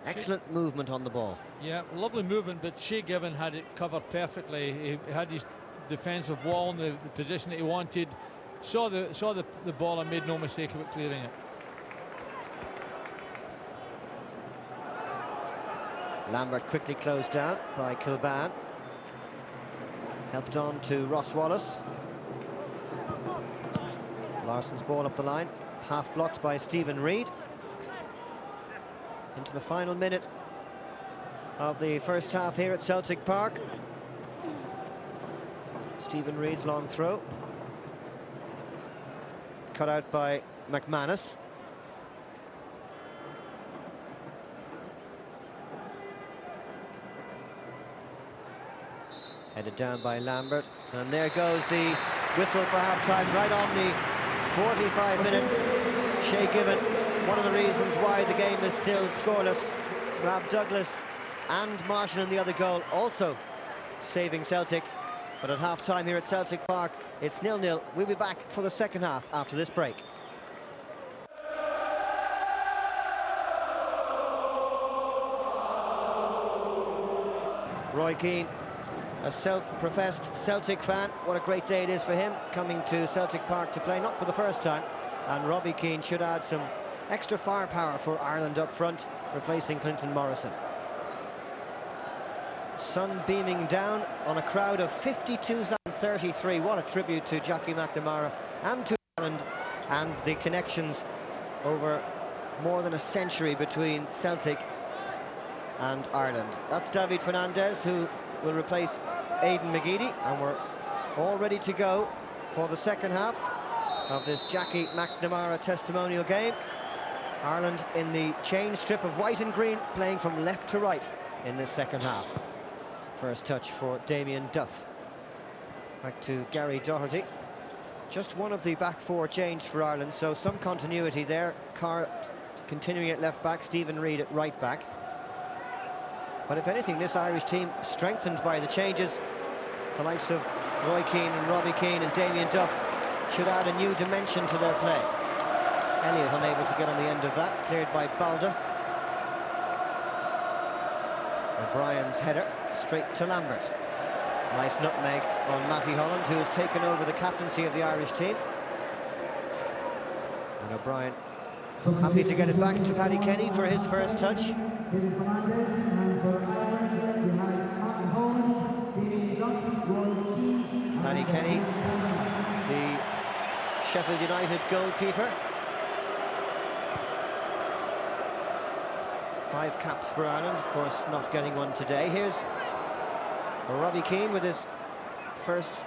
Excellent movement on the ball. Yeah, lovely movement, but Shay Given had it covered perfectly. He had his defensive wall in the position that he wanted. Saw the ball and made no mistake about clearing it. Lambert quickly closed down by Kilban. Helped on to Ross Wallace. Larson's ball up the line, half blocked by Stephen Reid. Into the final minute of the first half here at Celtic Park. Stephen Reid's long throw. Cut out by McManus. Headed down by Lambert, and there goes the whistle for half-time, right on the 45 minutes. Shay Given, one of the reasons why the game is still scoreless. Rob Douglas and Marshall in the other goal also saving Celtic. But at half-time here at Celtic Park, it's 0-0. We'll be back for the second half after this break. Roy Keane, a self-professed Celtic fan. What a great day it is for him, coming to Celtic Park to play, not for the first time. And Robbie Keane should add some extra firepower for Ireland up front, replacing Clinton Morrison. Sun beaming down on a crowd of 52,033. What a tribute to Jackie McNamara and to Ireland, and the connections over more than a century between Celtic and Ireland. That's David Fernandez, who will replace Aidan McGeady, and we're all ready to go for the second half of this Jackie McNamara testimonial game. Ireland in the change strip of white and green, playing from left to right in this second half. First touch for Damien Duff. Back to Gary Doherty. Just one of the back four changed for Ireland, so some continuity there. Carr continuing at left back, Stephen Reid at right back. But if anything, this Irish team strengthened by the changes. The likes of Roy Keane and Robbie Keane and Damien Duff should add a new dimension to their play. Elliott unable to get on the end of that, cleared by Balda. O'Brien's header straight to Lambert. Nice nutmeg on Matty Holland, who has taken over the captaincy of the Irish team. And O'Brien happy to get it back to Paddy Kenny for his first touch. Paddy Kenny, the Sheffield United goalkeeper. 5 caps for Ireland, of course not getting one today. Here's Robbie Keane with his first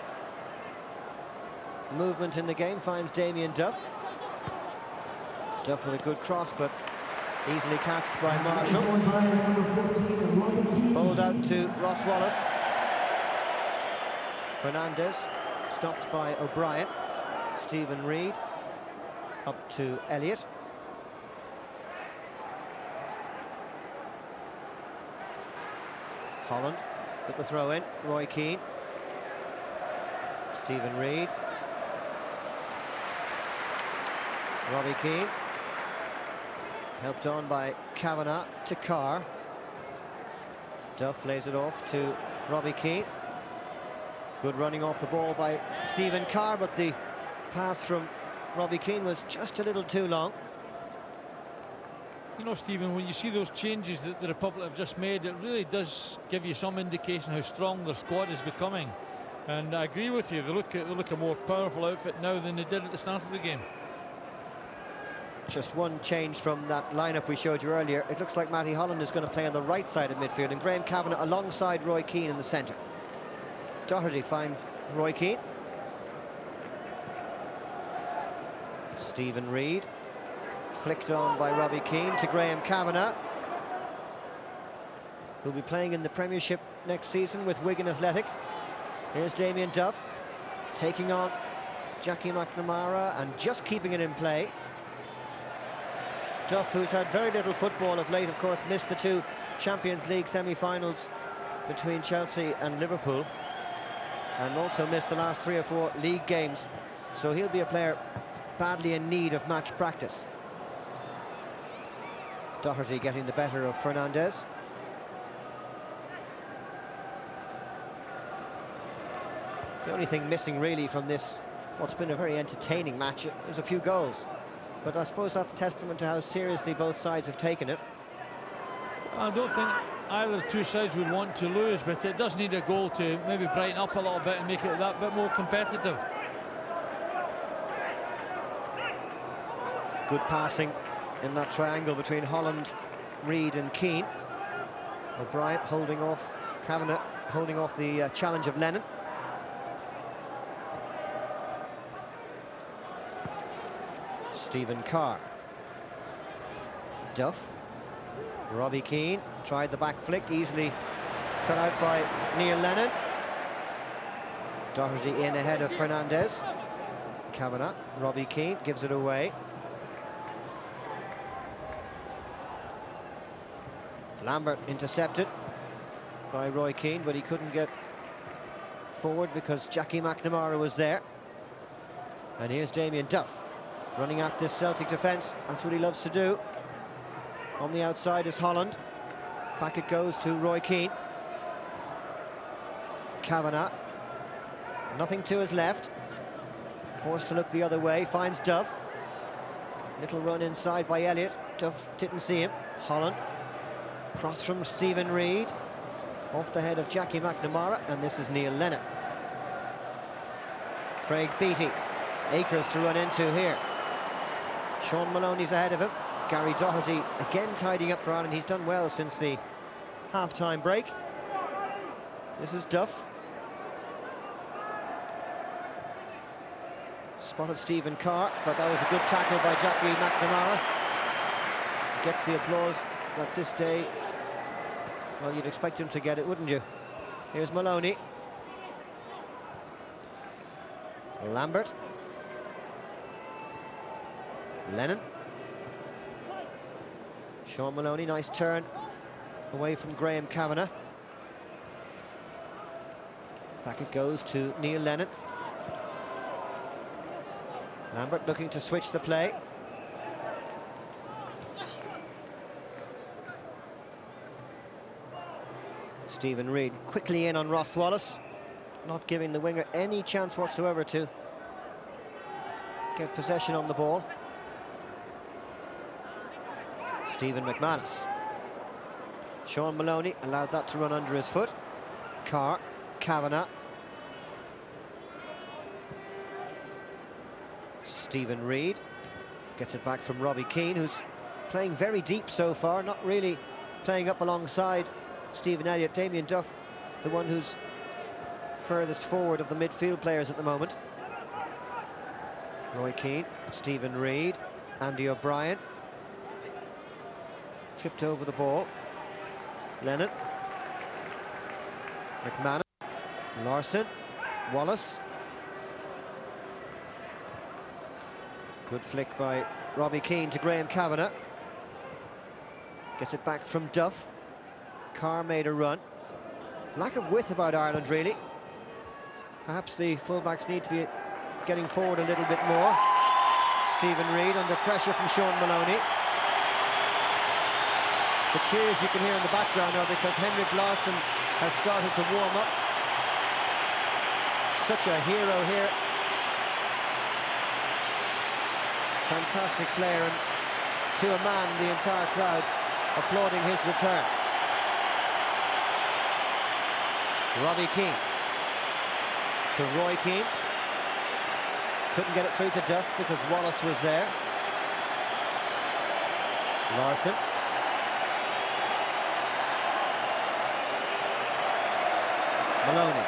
movement in the game, finds Damien Duff. Duff with a good cross, but easily catched by Marshall. Bowled out to Ross Wallace. Fernandez stopped by O'Brien. Stephen Reid up to Elliott. Holland with the throw in. Roy Keane. Stephen Reid. Robbie Keane. Helped on by Kavanagh to Carr. Duff lays it off to Robbie Keane. Good running off the ball by Stephen Carr, but the pass from Robbie Keane was just a little too long. You know, Stephen, when you see those changes that the Republic have just made, it really does give you some indication how strong their squad is becoming. And I agree with you, they look a more powerful outfit now than they did at the start of the game. Just one change from that lineup we showed you earlier. It looks like Matty Holland is going to play on the right side of midfield, and Graham Kavanagh alongside Roy Keane in the centre. Doherty finds Roy Keane. Stephen Reid. Flicked on by Robbie Keane to Graham Kavanagh, who'll be playing in the Premiership next season with Wigan Athletic. Here's Damien Duff taking on Jackie McNamara and just keeping it in play. Duff, who's had very little football of late, of course, missed the 2 Champions League semi-finals between Chelsea and Liverpool, and also missed the last 3 or 4 league games, so he'll be a player badly in need of match practice. Doherty getting the better of Fernandez. The only thing missing really from this, what's been a very entertaining match, is a few goals. But I suppose that's testament to how seriously both sides have taken it. I don't think either the two sides would want to lose, but it does need a goal to maybe brighten up a little bit and make it that bit more competitive. Good passing in that triangle between Holland, Reid and Keane. O'Brien holding off Kavanagh, holding off the challenge of Lennon. Stephen Carr. Duff. Robbie Keane tried the back flick, easily cut out by Neil Lennon. Doherty in ahead of Fernandez. Kavanagh, Robbie Keane gives it away. Lambert intercepted by Roy Keane, but he couldn't get forward because Jackie McNamara was there. And here's Damien Duff running at this Celtic defence. That's what he loves to do. On the outside is Holland. Back it goes to Roy Keane. Kavanagh. Nothing to his left. Forced to look the other way. Finds Duff. Little run inside by Elliott. Duff didn't see him. Holland. Cross from Stephen Reid. Off the head of Jackie McNamara. And this is Neil Lennon. Craig Beattie. Acres to run into here. Sean Maloney's ahead of him. Gary Doherty again tidying up for Ireland. He's done well since the half-time break. This is Duff. Spotted Stephen Carr, but that was a good tackle by Jackie McNamara. Gets the applause that this day, well, you'd expect him to get it, wouldn't you? Here's Maloney. Lambert. Lennon. Sean Maloney, nice turn away from Graham Kavanagh. Back it goes to Neil Lennon. Lambert looking to switch the play. Stephen Reid quickly in on Ross Wallace, not giving the winger any chance whatsoever to get possession on the ball. Stephen McManus. Sean Maloney allowed that to run under his foot. Carr, Kavanagh. Stephen Reid gets it back from Robbie Keane, who's playing very deep so far, not really playing up alongside Stephen Elliott. Damien Duff, the one who's furthest forward of the midfield players at the moment. Roy Keane, Stephen Reid, Andy O'Brien. Tripped over the ball. Lennon. McManus. Larson. Wallace. Good flick by Robbie Keane to Graham Kavanagh. Gets it back from Duff. Carr made a run. Lack of width about Ireland, really. Perhaps the fullbacks need to be getting forward a little bit more. Stephen Reid under pressure from Sean Maloney. The cheers you can hear in the background are because Henrik Larsson has started to warm up. Such a hero here. Fantastic player, and to a man, the entire crowd applauding his return. Robbie Keane to Roy Keane. Couldn't get it through to Duff because Wallace was there. Larson. Maloney.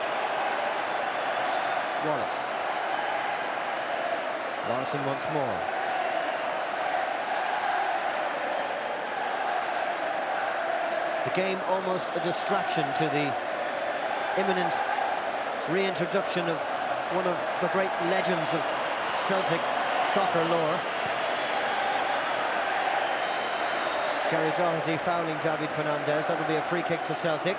Wallace. Larson once more. The game almost a distraction to the imminent reintroduction of one of the great legends of Celtic soccer lore. Gary Doherty fouling David Fernandez. That would be a free kick to Celtic.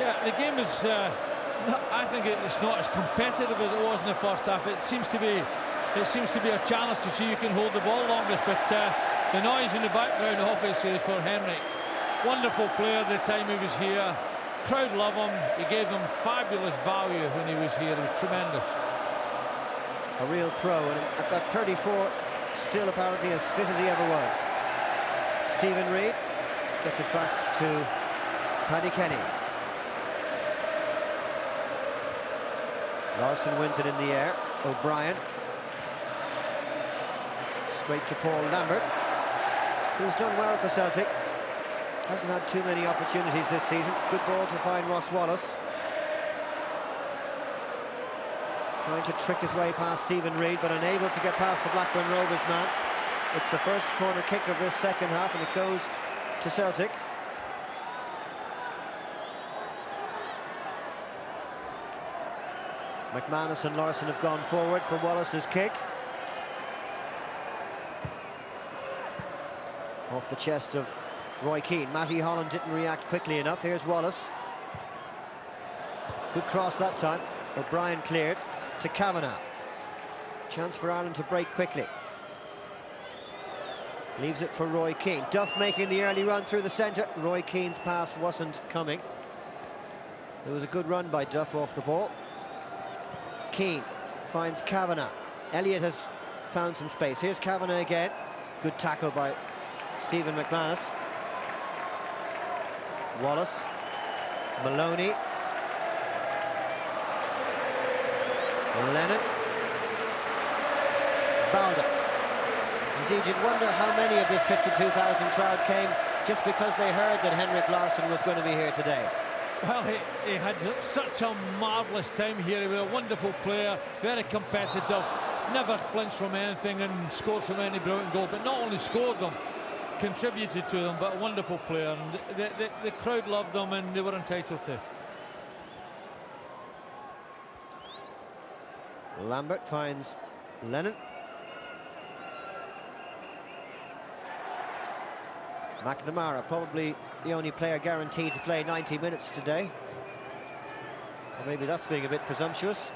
Yeah, the game is, I think it's not as competitive as it was in the first half. It seems to be a challenge to see who can hold the ball longest, but the noise in the background obviously is for Henrik. Wonderful player the time he was here. Crowd love him. He gave them fabulous value when he was here. It was tremendous. A real pro, and at that 34, still apparently as fit as he ever was. Stephen Reid gets it back to Paddy Kenny. Larson wins it in the air. O'Brien. Straight to Paul Lambert. who's done well for Celtic. Hasn't had too many opportunities this season. Good ball to find Ross Wallace. Trying to trick his way past Stephen Reid, but unable to get past the Blackburn Rovers man. It's the first corner kick of this second half, and it goes to Celtic. McManus and Larsson have gone forward for Wallace's kick. Off the chest of Roy Keane. Matty Holland didn't react quickly enough. Here's Wallace. Good cross that time. O'Brien cleared to Kavanagh. Chance for Ireland to break quickly. Leaves it for Roy Keane. Duff making the early run through the centre. Roy Keane's pass wasn't coming. It was a good run by Duff off the ball. Keane finds Kavanagh. Elliott has found some space. Here's Kavanagh again. Good tackle by Stephen McManus. Wallace. Maloney. Lennon. Balder. Indeed, you'd wonder how many of this 52,000 crowd came just because they heard that Henrik Larsson was going to be here today. Well, he had such a marvellous time here. He was a wonderful player, very competitive, never flinched from anything and scored so many brilliant goals. But not only scored them, contributed to them, but a wonderful player. And the crowd loved them, and they were entitled to. Lambert finds Lennon. McNamara, probably the only player guaranteed to play 90 minutes today. Or maybe that's being a bit presumptuous,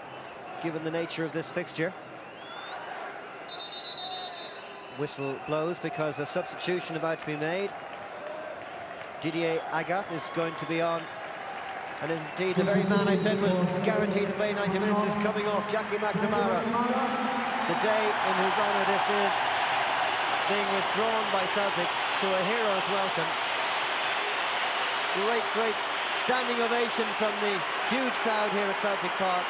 given the nature of this fixture. Whistle blows because a substitution about to be made. Didier Agathe is going to be on. And indeed, the very man I said was guaranteed to play 90 minutes is coming off, Jackie McNamara. The day in whose honour this is being withdrawn by Celtic to a hero's welcome. Great standing ovation from the huge crowd here at Celtic Park.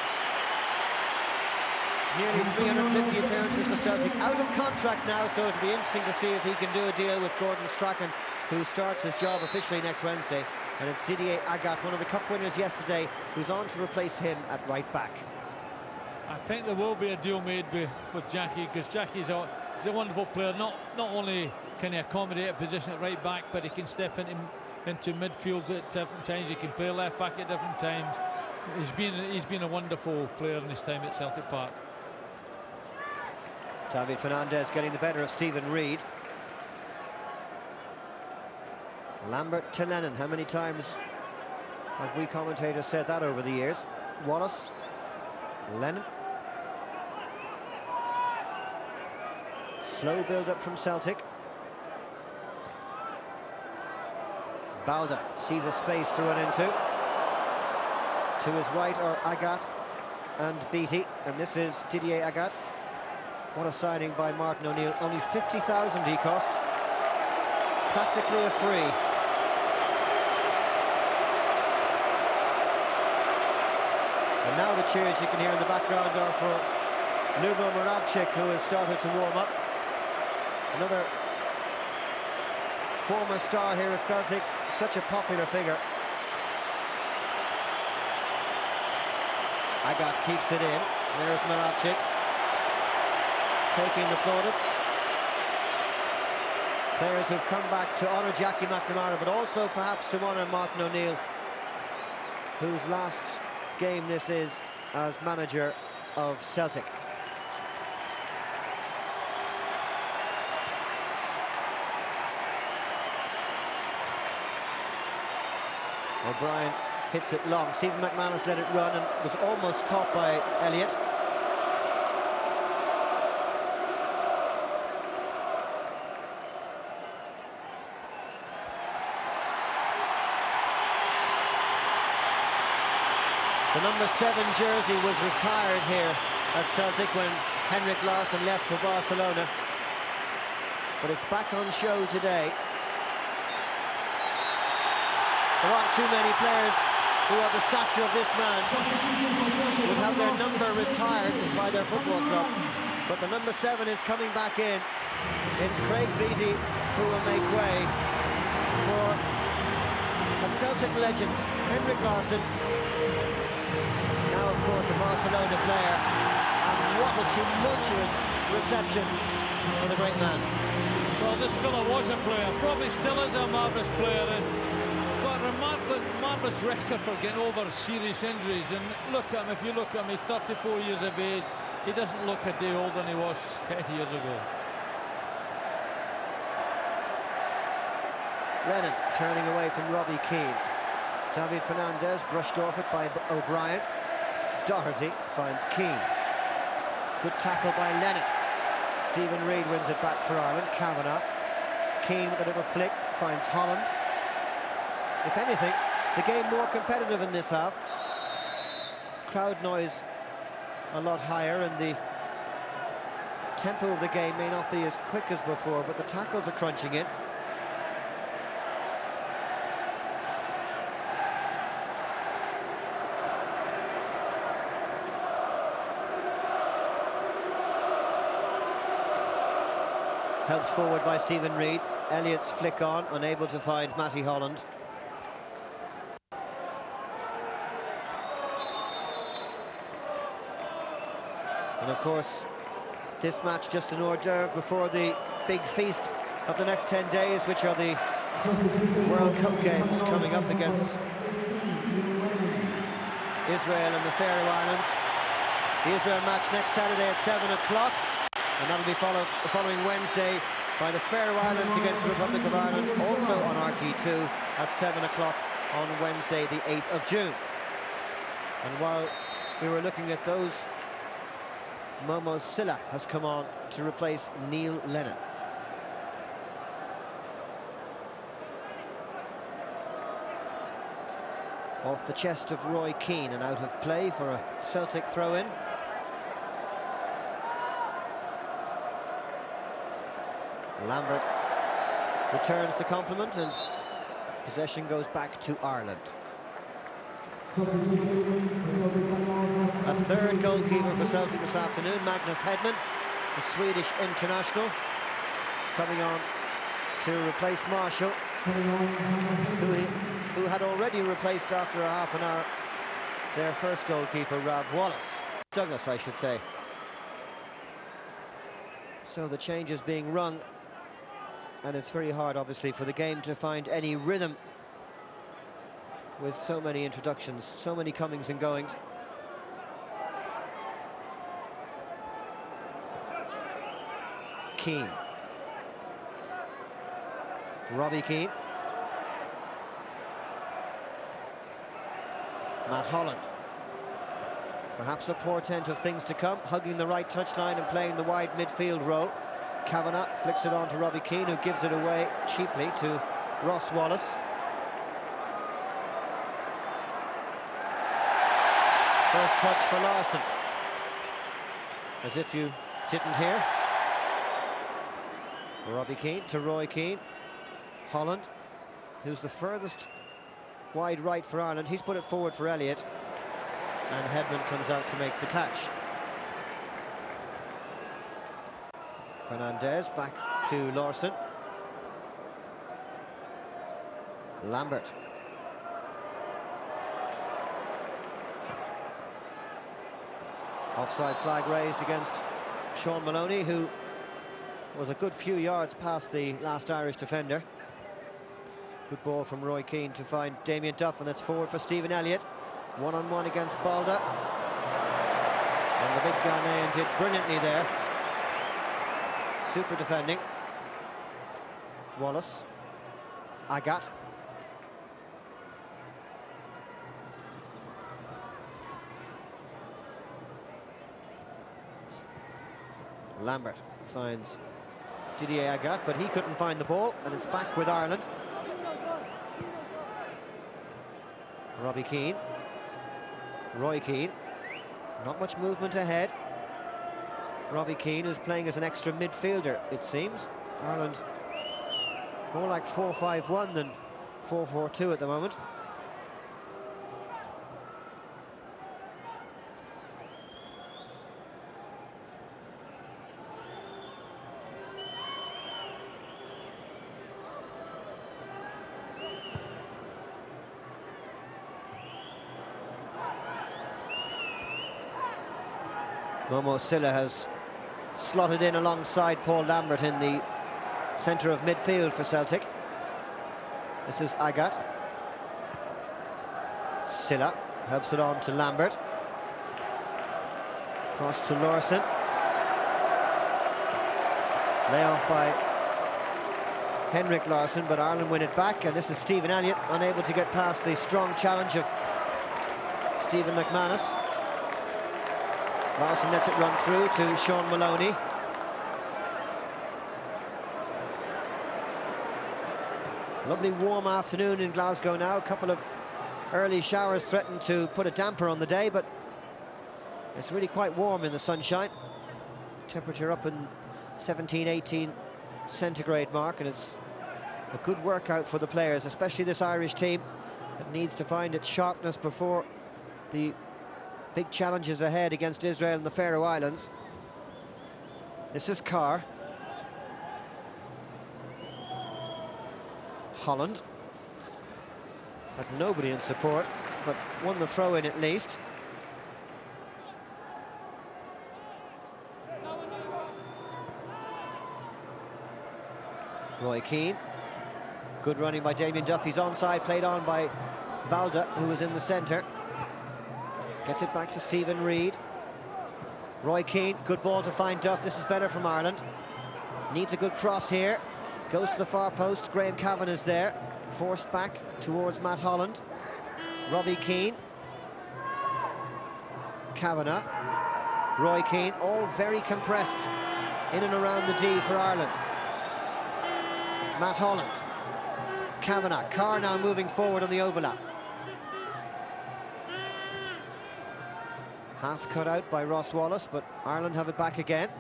Nearly 350 appearances for Celtic, out of contract now, so it'll be interesting to see if he can do a deal with Gordon Strachan, who starts his job officially next Wednesday. And it's Didier Agathe, one of the cup winners yesterday, who's on to replace him at right back. I think there will be a deal made with Jackie, because Jackie's a wonderful player. Not only can he accommodate a position at right back, but he can step into midfield at different times. He can play left back at different times. He's been a wonderful player in his time at Celtic Park. David Fernandez getting the better of Stephen Reid. Lambert to Lennon. How many times have we commentators said that over the years? Wallace. Lennon. Slow build-up from Celtic. Balder sees a space to run into. To his right are Agathe and Beattie, and this is Didier Agathe. What a signing by Martin O'Neill. Only 50,000 he cost. Practically a free. And now the cheers you can hear in the background are for Lubo Moravcik, who has started to warm up. Another former star here at Celtic, such a popular figure. Agathe keeps it in. There's Moravcik taking the plaudits. Players who've come back to honour Jackie McNamara, but also perhaps to honour Martin O'Neill, whose last game this is as manager of Celtic. O'Brien hits it long. Stephen McManus let it run and was almost caught by Elliott. The number 7 jersey was retired here at Celtic when Henrik Larsson left for Barcelona, but it's back on show today. There aren't too many players who have the stature of this man would have their number retired by their football club. But the number 7 is coming back in. It's Craig Beattie who will make way for a Celtic legend, Henrik Larsson. Now, of course, a Barcelona player. And what a tumultuous reception for the great man. Well, this fella was a player, probably still is a marvellous player, and got a marvellous record for getting over serious injuries. And look at him, if you look at him, he's 34 years of age. He doesn't look a day older than he was 10 years ago. Lennon turning away from Robbie Keane. David Fernandez brushed off it by O'Brien. Doherty finds Keane. Good tackle by Lennon. Stephen Reid wins it back for Ireland. Kavanagh. Keane with a little flick finds Holland. If anything, the game more competitive in this half. Crowd noise a lot higher, and the tempo of the game may not be as quick as before, but the tackles are crunching in. Helped forward by Stephen Reid. Elliott's flick on, unable to find Matty Holland. And of course, this match just an hors d'oeuvre before the big feast of the next 10 days, which are the World Cup games coming up against Israel and the Faroe Islands. The Israel match next Saturday at 7 o'clock. And that'll be followed the following Wednesday by the Faroe Islands against the Republic of Ireland, also on RT2 at 7 o'clock on Wednesday, the 8th of June. And while we were looking at those, Momo Silla has come on to replace Neil Lennon. Off the chest of Roy Keane and out of play for a Celtic throw-in. Lambert returns the compliment and possession goes back to Ireland. A third goalkeeper for Celtic this afternoon, Magnus Hedman, the Swedish international, coming on to replace Marshall, who had already replaced after a half an hour their first goalkeeper, Rob Douglas, I should say. So the change is being rung, and it's very hard, obviously, for the game to find any rhythm with so many introductions, so many comings and goings. Keane. Robbie Keane. Matt Holland. Perhaps a portent of things to come, hugging the right touchline and playing the wide midfield role. Kavanagh flicks it on to Robbie Keane, who gives it away cheaply to Ross Wallace. First touch for Larsson. As if you didn't hear. Robbie Keane to Roy Keane. Holland, who's the furthest wide right for Ireland. He's put it forward for Elliott. And Hedman comes out to make the catch. Fernandez back to Larsson. Lambert. Offside flag raised against Sean Maloney, who was a good few yards past the last Irish defender. Good ball from Roy Keane to find Damien Duff, and that's forward for Stephen Elliott. One-on-one against Balda. And the big Ghanaian did brilliantly there. Super defending. Wallace. Agat. Lambert finds Didier Agat, but he couldn't find the ball, and it's back with Ireland. Robbie Keane. Roy Keane. Not much movement ahead. Robbie Keane, who's playing as an extra midfielder, it seems. Ireland more like 4-5-1 than 4-4-2 at the moment. Momo Silla has slotted in alongside Paul Lambert in the centre of midfield for Celtic. This is Agat. Silla helps it on to Lambert. Cross to Laursen. Layoff by Henrik Larsson, but Ireland win it back, and this is Stephen Elliott, unable to get past the strong challenge of Stephen McManus. Larsson lets it run through to Sean Maloney. Lovely warm afternoon in Glasgow now. A couple of early showers threatened to put a damper on the day, but it's really quite warm in the sunshine. Temperature up in 17, 18 centigrade mark, and it's a good workout for the players, especially this Irish team that needs to find its sharpness before the big challenges ahead against Israel and the Faroe Islands. This is Carr. Holland had nobody in support, but won the throw-in at least. Roy Keane. Good running by Damien Duff. He's onside, played on by Balda, who was in the centre. Gets it back to Stephen Reid. Roy Keane, good ball to find Duff. This is better from Ireland. Needs a good cross here. Goes to the far post. Graham Cavan is there. Forced back towards Matt Holland. Robbie Keane. Kavanagh. Roy Keane, all very compressed in and around the D for Ireland. Matt Holland. Kavanagh. Carr now moving forward on the overlap. Half cut out by Ross Wallace, but Ireland have it back again.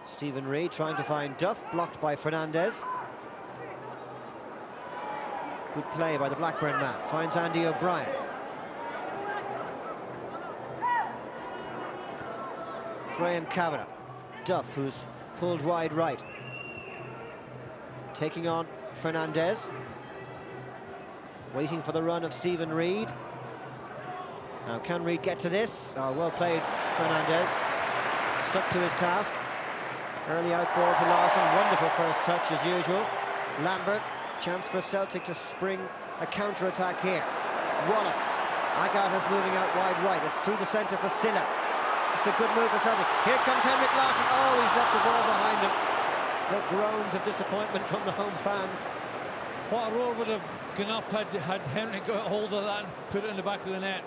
Stephen Reid trying to find Duff, blocked by Fernandez. Good play by the Blackburn man. Finds Andy O'Brien. Graham Kavanagh. Duff, who's pulled wide right. Taking on Fernandez. Waiting for the run of Stephen Reid. Now, can Reid get to this? Oh, well played, Fernandez. Stuck to his task. Early out ball to Larsson. Wonderful first touch, as usual. Lambert. Chance for Celtic to spring a counter-attack here. Wallace. Agat is moving out wide right. It's through the centre for Silla. It's a good move for Celtic. Here comes Henrik Larsson. Oh, he's left the ball behind him. The groans of disappointment from the home fans. What a roar would have gone up had Henrik got hold of that and put it in the back of the net.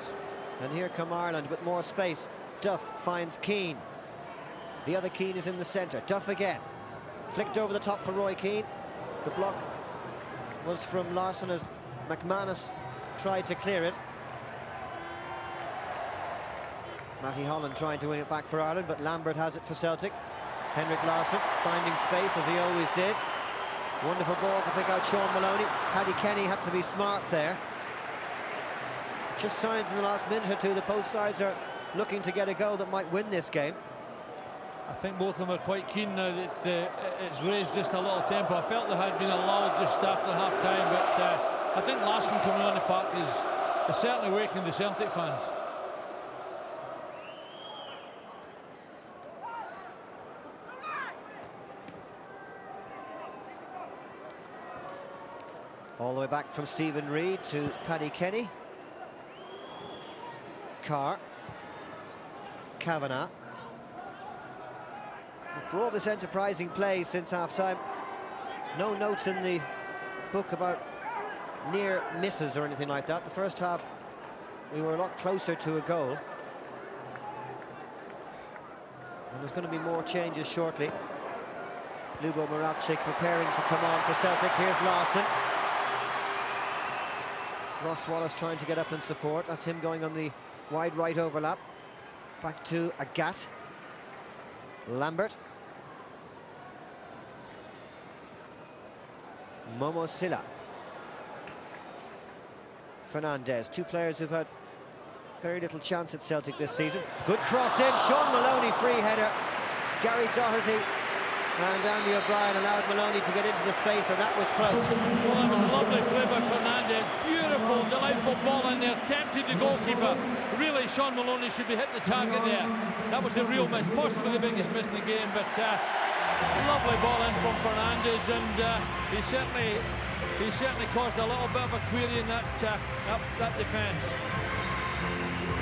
And here come Ireland with more space. Duff finds Keane. The other Keane is in the centre. Duff again. Flicked over the top for Roy Keane. The block was from Larsson as McManus tried to clear it. Matty Holland trying to win it back for Ireland, but Lambert has it for Celtic. Henrik Larsson finding space, as he always did. Wonderful ball to pick out Sean Maloney. Paddy Kenny had to be smart there. Just signs in the last minute or two that both sides are looking to get a goal that might win this game. I think both of them are quite keen now that it's raised just a little tempo. I felt they had been allowed just after half-time, but I think Larsson coming on the park is certainly awakening the Celtic fans. All the way back from Stephen Reid to Paddy Kenny. Carr. Kavanagh. For all this enterprising play since half-time, no notes in the book about near misses or anything like that. The first half, we were a lot closer to a goal. And there's going to be more changes shortly. Lubo Moravcik preparing to come on for Celtic. Here's Larsson. Ross Wallace trying to get up in support. That's him going on the wide right overlap. Back to Agat. Lambert. Momo Silla. Fernandez. Two players who've had very little chance at Celtic this season. Good cross in. Sean Maloney, free header. Gary Doherty And Andy O'Brien allowed Maloney to get into the space, and that was close. Well, that was a lovely play by Fernandez. Beautiful, delightful ball in there. Tempted the goalkeeper. Really, Sean Maloney should be hitting the target there. That was a real miss, possibly the biggest miss in the game, but lovely ball in from Fernandez, and he certainly caused a little bit of a query in that defence.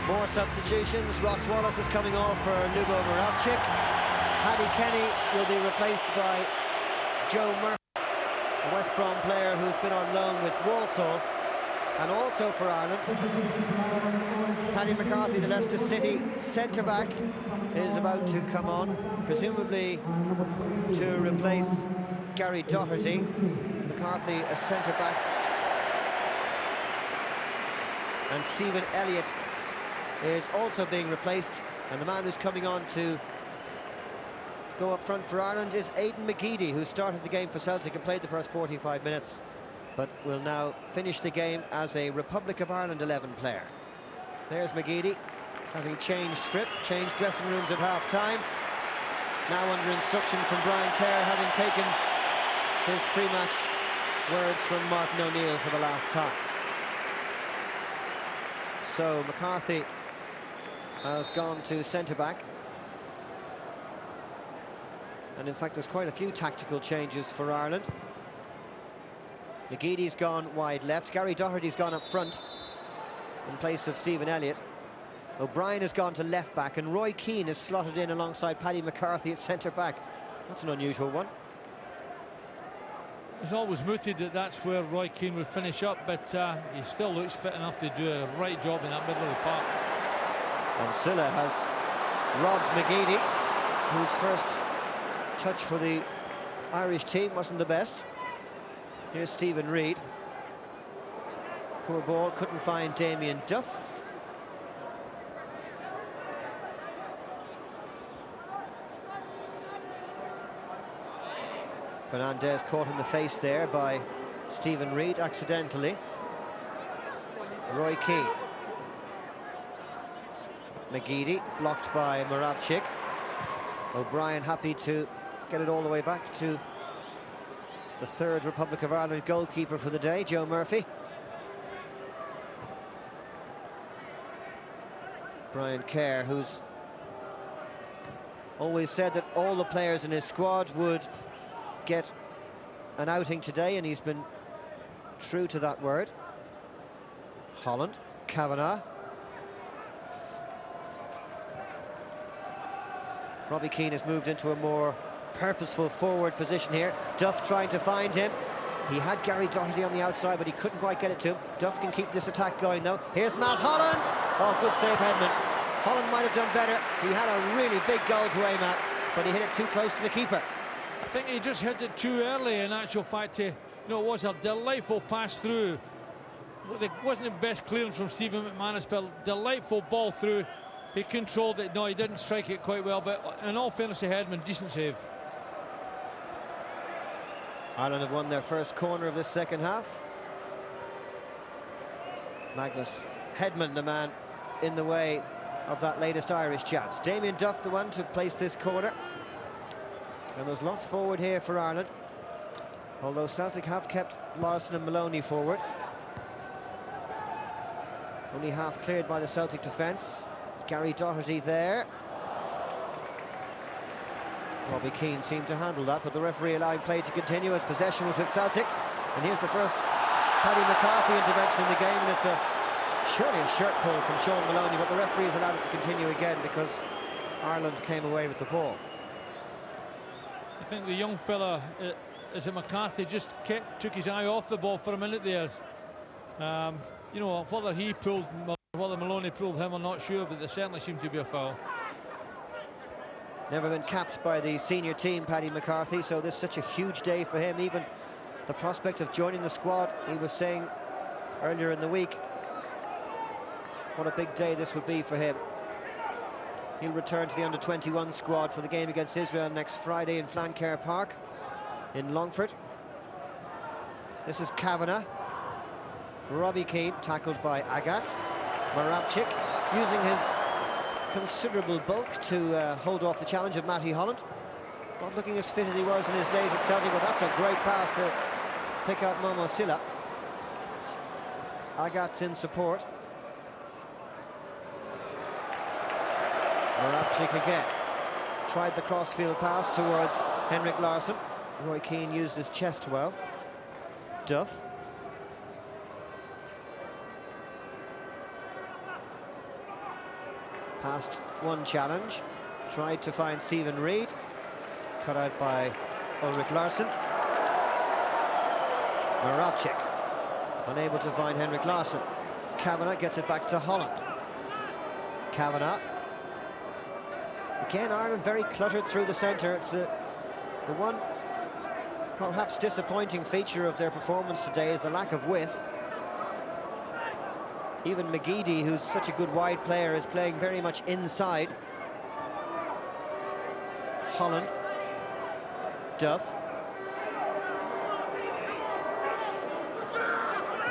More substitutions. Ross Wallace is coming off for Lubo Moravcik. Paddy Kenny will be replaced by Joe Murphy, a West Brom player who's been on loan with Walsall. And also for Ireland, Paddy McCarthy, the Leicester City centre-back, is about to come on, presumably to replace Gary Doherty. McCarthy, a centre-back. And Stephen Elliott is also being replaced. And the man who's coming on to go up front for Ireland is Aidan McGeady, who started the game for Celtic and played the first 45 minutes, but will now finish the game as a Republic of Ireland 11 player. There's McGeady, having changed dressing rooms at half-time. Now under instruction from Brian Kerr, having taken his pre-match words from Martin O'Neill for the last time. So McCarthy has gone to centre-back. And in fact, there's quite a few tactical changes for Ireland. McGeady's gone wide left. Gary Doherty's gone up front in place of Stephen Elliott. O'Brien has gone to left back, and Roy Keane is slotted in alongside Paddy McCarthy at centre back. That's an unusual one. It's always mooted that that's where Roy Keane would finish up, but he still looks fit enough to do a right job in that middle of the park. And Silla has robbed McGeady, whose first touch for the Irish team wasn't the best. Here's Stephen Reid. Poor ball, couldn't find Damien Duff. Fernandez caught in the face there by Stephen Reid accidentally. Roy Keane. McGeady blocked by Moravcik. O'Brien happy to get it all the way back to the third Republic of Ireland goalkeeper for the day, Joe Murphy. Brian Kerr, who's always said that all the players in his squad would get an outing today, and he's been true to that word. Holland, Kavanagh. Robbie Keane has moved into a more purposeful forward position here. Duff trying to find him. He had Gary Doherty on the outside, but he couldn't quite get it to him. Duff can keep this attack going, though. Here's Matt Holland. Oh, good save, Hedman. Holland might have done better. He had a really big goal to aim at, but he hit it too close to the keeper. I think he just hit it too early, in actual fact. It was a delightful pass through. It wasn't the best clearance from Stephen McManus, but delightful ball through. He controlled it. No, he didn't strike it quite well, but in all fairness to Hedman, decent save. Ireland have won their first corner of this second half. Magnus Hedman, the man in the way of that latest Irish chance. Damien Duff, the one to place this corner. And there's lots forward here for Ireland, although Celtic have kept Larson and Maloney forward. Only half cleared by the Celtic defence. Gary Doherty there. Robbie Keane seemed to handle that, but the referee allowing play to continue as possession was with Celtic. And here's the first Paddy McCarthy intervention in the game, and it's surely a shirt pull from Sean Maloney, but the referee has allowed it to continue again because Ireland came away with the ball. I think the young fella, is it McCarthy, just took his eye off the ball for a minute there. Whether he pulled, whether Maloney pulled him, I'm not sure, but there certainly seemed to be a foul. Never been capped by the senior team, Paddy McCarthy, so this is such a huge day for him. Even the prospect of joining the squad, he was saying earlier in the week, what a big day this would be for him. He'll return to the under-21 squad for the game against Israel next Friday in Flancare Park in Longford. This is Kavanagh. Robbie Keane tackled by Agat. Moravcik using his considerable bulk to hold off the challenge of Matty Holland. Not looking as fit as he was in his days at Celtic, but that's a great pass to pick out Momo Sylla. Agat's in support. Moravcik again. Tried the crossfield pass towards Henrik Larsson. Roy Keane used his chest well. Duff. Past one challenge. Tried to find Stephen Reid. Cut out by Ulrik Larsson. Moravcik unable to find Henrik Larsson. Kavanagh gets it back to Holland. Kavanagh. Again, Ireland very cluttered through the centre. It's the one perhaps disappointing feature of their performance today is the lack of width. Even McGeady, who's such a good wide player, is playing very much inside. Holland. Duff.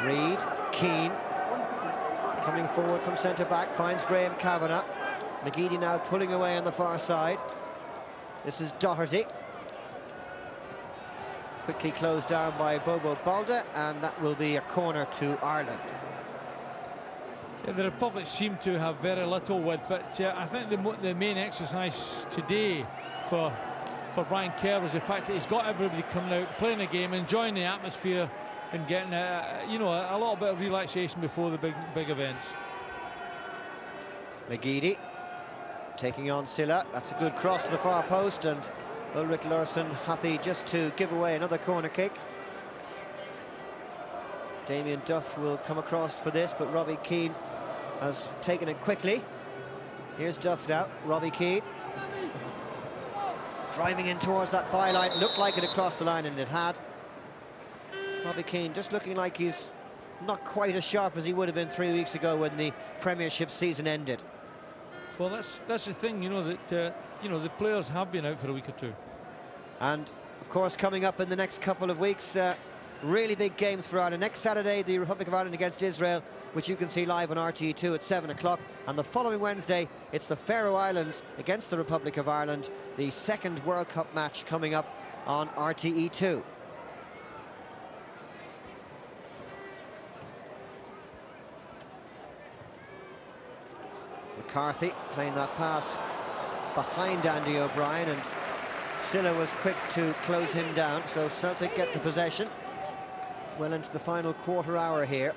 Reid. Keane. Coming forward from centre-back, finds Graham Kavanagh. McGeady now pulling away on the far side. This is Doherty. Quickly closed down by Bobo Balde, and that will be a corner to Ireland. Yeah, the Republic seem to have very little width, but I think the main exercise today for Brian Kerr was the fact that he's got everybody coming out, playing a game, enjoying the atmosphere, and getting a little bit of relaxation before the big events. McGeady taking on Sylla. That's a good cross to the far post, and Ulrik Larsson happy just to give away another corner kick. Damien Duff will come across for this, but Robbie Keane has taken it quickly. Here's Duff now. Robbie Keane driving in towards that byline. Looked like it across the line, and it had. Robbie Keane just looking like he's not quite as sharp as he would have been 3 weeks ago when the Premiership season ended. Well, that's the thing, that the players have been out for a week or two. And of course, coming up in the next couple of weeks, really big games for Ireland. Next Saturday, the Republic of Ireland against Israel, which you can see live on RTE2 at 7 o'clock. And the following Wednesday, it's the Faroe Islands against the Republic of Ireland, the second World Cup match coming up on RTE2. McCarthy playing that pass behind Andy O'Brien, and Sylla was quick to close him down, so Celtic get the possession well into the final quarter hour here.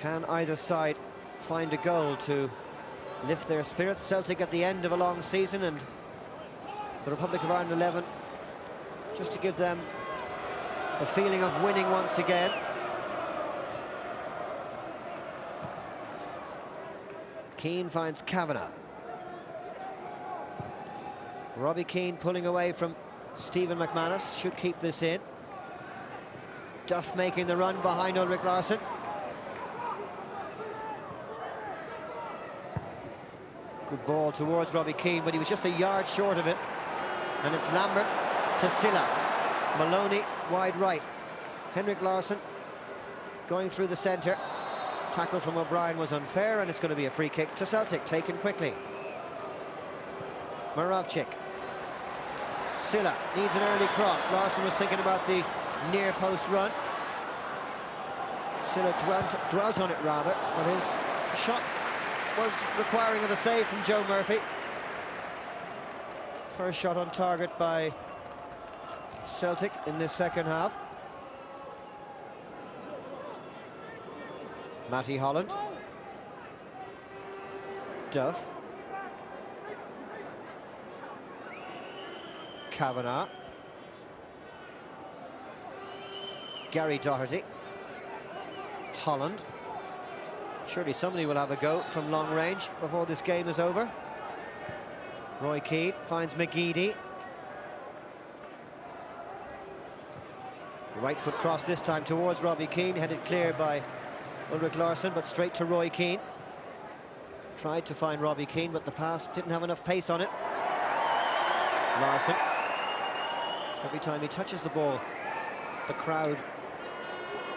Can either side find a goal to lift their spirits? Celtic at the end of a long season, and the Republic of Ireland 11 just to give them the feeling of winning once again. Keane finds Kavanagh. Robbie Keane pulling away from Stephen McManus, should keep this in. Duff making the run behind Ulrik Larsson. Good ball towards Robbie Keane, but he was just a yard short of it. And it's Lambert to Sylla. Maloney wide right. Henrik Larsson going through the centre. Tackle from O'Brien was unfair, and it's going to be a free kick to Celtic, taken quickly. Moravcik. Sylla needs an early cross. Larsson was thinking about the near post run. Sylla dwelt on it rather, but his shot was requiring of a save from Joe Murphy. First shot on target by Celtic in this second half. Matty Holland. Duff. Kavanagh. Gary Doherty. Holland. Surely somebody will have a go from long range before this game is over. Roy Keane finds McGeady. The right foot cross this time towards Robbie Keane, headed clear by Ulrik Larsson, but straight to Roy Keane. Tried to find Robbie Keane, but the pass didn't have enough pace on it. Larsson. Every time he touches the ball, the crowd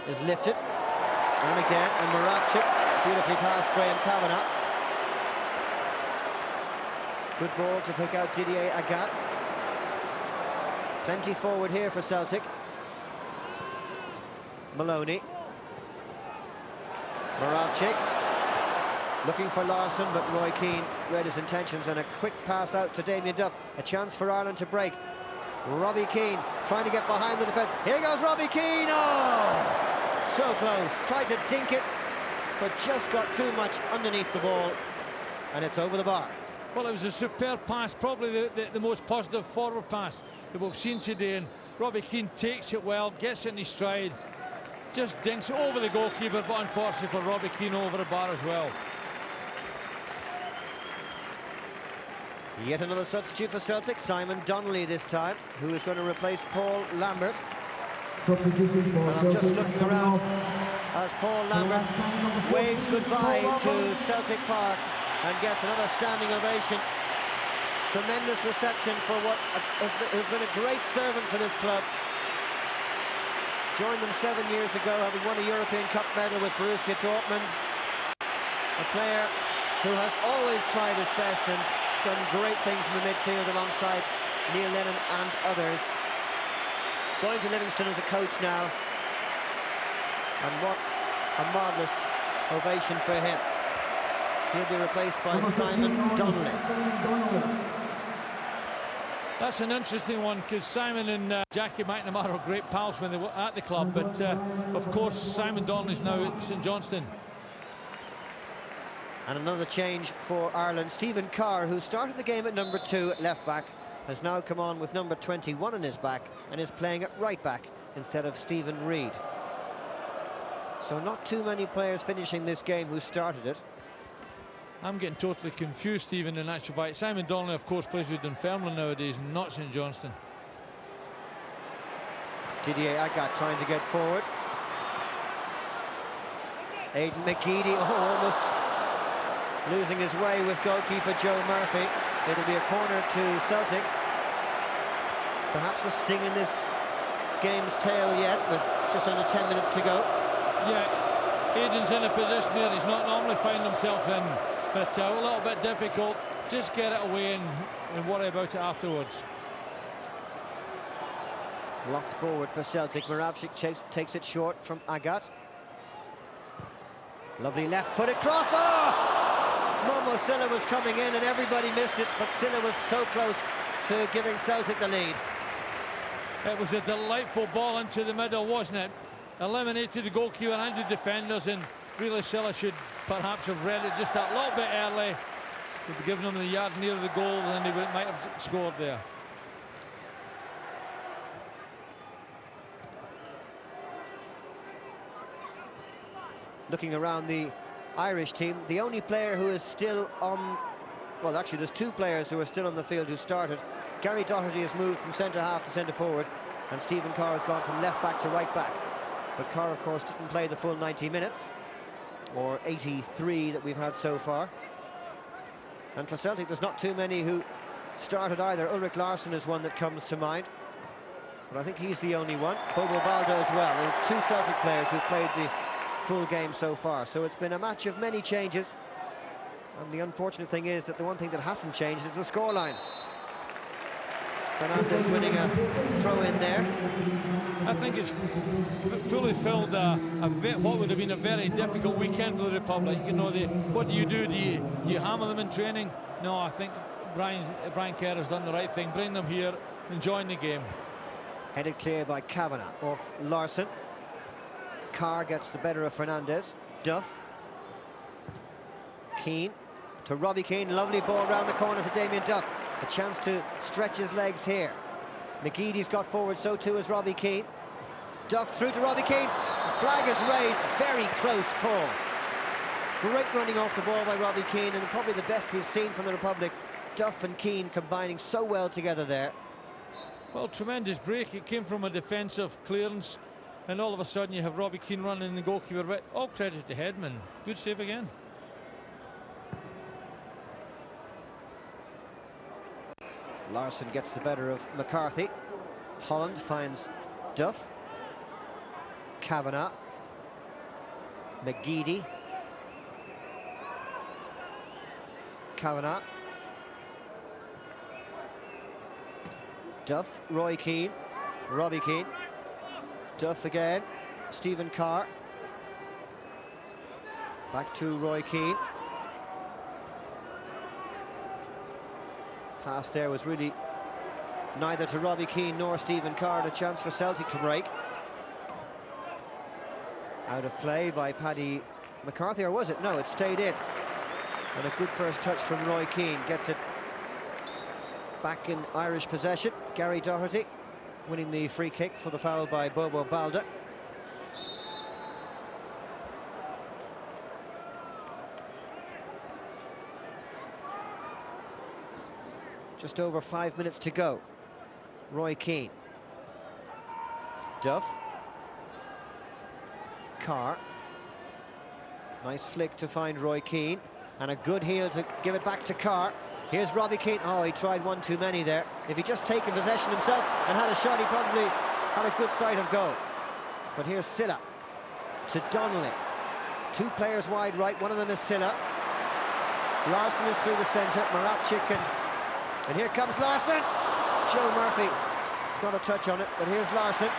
is lifted. And again, and Moravcik beautifully past Graham Kavanagh. Good ball to pick out Didier Agathe. Plenty forward here for Celtic. Maloney. Moravcik. Looking for Larsson, but Roy Keane read his intentions, and a quick pass out to Damien Duff. A chance for Ireland to break. Robbie Keane trying to get behind the defence. Here goes Robbie Keane! Oh! So close. Tried to dink it, but just got too much underneath the ball, and it's over the bar. Well, it was a superb pass, probably the most positive forward pass that we've seen today, and Robbie Keane takes it well, gets it in his stride, just dinks it over the goalkeeper, but unfortunately for Robbie Keane, over the bar as well. Yet another substitute for Celtic, Simon Donnelly this time, who is going to replace Paul Lambert. And I'm just looking around as Paul Lambert waves goodbye to Celtic Park and gets another standing ovation. Tremendous reception for what has been a great servant for this club. Joined them 7 years ago, having won a European Cup medal with Borussia Dortmund. A player who has always tried his best and done great things in the midfield alongside Neil Lennon and others. Going to Livingston as a coach now, and what a marvellous ovation for him. He'll be replaced by Simon Donnelly. That's an interesting one, because Simon and Jackie McNamara were great pals when they were at the club, but of course Simon Donnelly's now at St Johnstone. And another change for Ireland. Stephen Carr, who started the game at number 2 at left back, has now come on with number 21 in his back and is playing at right back instead of Stephen Reid. So not too many players finishing this game who started it. I'm getting totally confused, Stephen, in actual fact. Simon Donnelly, of course, plays with Dunfermline nowadays, not St Johnstone. Didier Agathe trying to get forward. Aidan McGeady, almost losing his way with goalkeeper Joe Murphy. It'll be a corner to Celtic. Perhaps a sting in this game's tail yet, with just under 10 minutes to go. Yeah, Aidan's in a position there he's not normally find himself in, but a little bit difficult. Just get it away and worry about it afterwards. Lots forward for Celtic. Moravcik takes it short from Agathe. Lovely left-footed cross. Oh! Momo Sylla was coming in and everybody missed it, but Sylla was so close to giving Celtic the lead. It was a delightful ball into the middle, wasn't it? Eliminated the goalkeeper and the defenders, and really Sylla should perhaps have read it just that little bit early. Would have given them the yard near the goal, and they might have scored there. Looking around the Irish team, the only player who is still on, well, actually there's 2 players who are still on the field who started. Gary Doherty has moved from centre half to centre forward, and Stephen Carr has gone from left back to right back. But Carr, of course, didn't play the full 90 minutes, or 83 that we've had so far. And for Celtic, there's not too many who started either. Ulrich Larsson is one that comes to mind, but I think he's the only one. Bobo Baldo as well. There are 2 Celtic players who've played the full game so far. So it's been a match of many changes, and the unfortunate thing is that the one thing that hasn't changed is the scoreline. Fernandez winning a throw in there. I think it's fully filled what would have been a very difficult weekend for the Republic. You know, what do? Do you hammer them in training? No, I think Brian Kerr has done the right thing. Bring them here, enjoying the game. Headed clear by Kavanagh off Larsson. Carr gets the better of Fernandez. Duff. Keane to Robbie Keane. Lovely ball round the corner to Damien Duff. A chance to stretch his legs here. McGeady's got forward, so too has Robbie Keane. Duff through to Robbie Keane. Flag is raised. Very close call. Great running off the ball by Robbie Keane, and probably the best we've seen from the Republic. Duff and Keane combining so well together there. Well, tremendous break. It came from a defensive clearance, and all of a sudden you have Robbie Keane running the goalkeeper. But all credit to Hedman. Good save again. Larsson gets the better of McCarthy. Holland finds Duff. Kavanagh. McGeady. Kavanagh. Duff, Roy Keane, Robbie Keane. Duff again, Stephen Carr. Back to Roy Keane. Pass there was really neither to Robbie Keane nor Stephen Carr, and a chance for Celtic to break. Out of play by Paddy McCarthy, or was it? No, it stayed in. And a good first touch from Roy Keane. Gets it back in Irish possession. Gary Doherty winning the free kick for the foul by Bobo Balda. Just over 5 minutes to go. Roy Keane. Duff. Carr. Nice flick to find Roy Keane. And a good heel to give it back to Carr. Here's Robbie Keane. Oh, he tried one too many there. If he'd just taken possession himself and had a shot, he probably had a good sight of goal. But here's Silla to Donnelly. Two players wide right, one of them is Silla. Larsson is through the centre, Moravcik and here comes Larsson. Joe Murphy got a touch on it, but here's Larsson.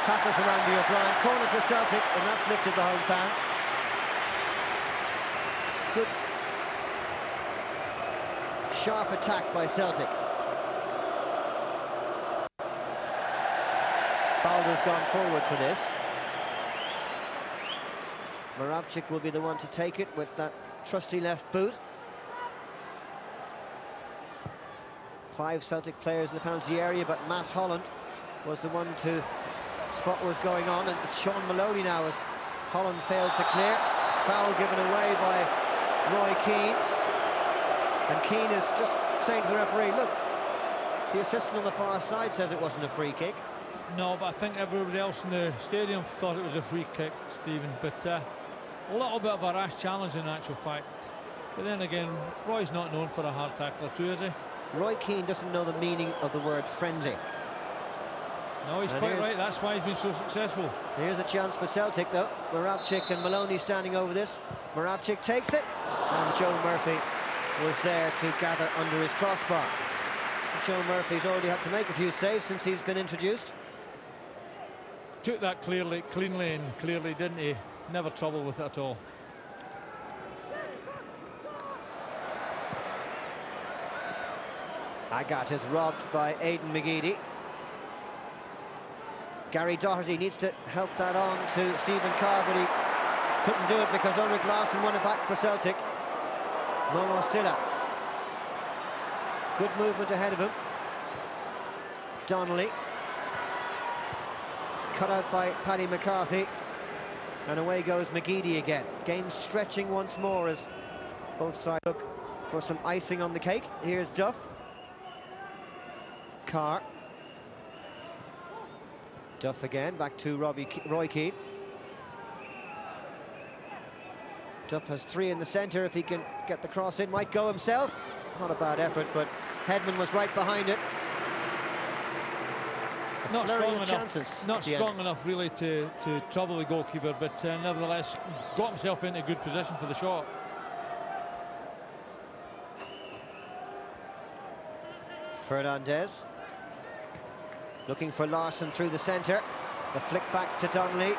Tackle from Andy O'Brien, corner for Celtic, and that's lifted the home fans. Good sharp attack by Celtic. Balda's gone forward for this. Moravcik will be the one to take it with that trusty left boot. 5 Celtic players in the penalty area, but Matt Holland was the one to spot what was going on, and it's Sean Maloney now as Holland failed to clear. Foul given away by Roy Keane. And Keane is just saying to the referee, look, the assistant on the far side says it wasn't a free kick. No, but I think everybody else in the stadium thought it was a free kick, Stephen. But a little bit of a rash challenge in actual fact. But then again, Roy's not known for a hard tackler too, is he? Roy Keane doesn't know the meaning of the word friendly. No, he's quite right. That's why he's been so successful. Here's a chance for Celtic, though. Moravcik and Maloney standing over this. Moravcik takes it, and Joe Murphy was there to gather under his crossbar. Joe Murphy's already had to make a few saves since he's been introduced. Took that cleanly and clearly, didn't he? Never trouble with it at all. Agat is robbed by Aidan McGeady. Gary Doherty needs to help that on to Stephen Carr, but he couldn't do it because Ulrich Larsson won it back for Celtic. Momo Silla. Good movement ahead of him. Donnelly. Cut out by Paddy McCarthy. And away goes McGeady again. Game stretching once more as both sides look for some icing on the cake. Here's Duff. Carr. Duff again, back to Roy Keane. Duff has 3 in the centre. If he can get the cross in, might go himself. Not a bad effort, but Hedman was right behind it. Not strong enough really to trouble the goalkeeper, but nevertheless got himself into good position for the shot. Fernandez looking for Larsson through the centre. The flick back to Donnelly.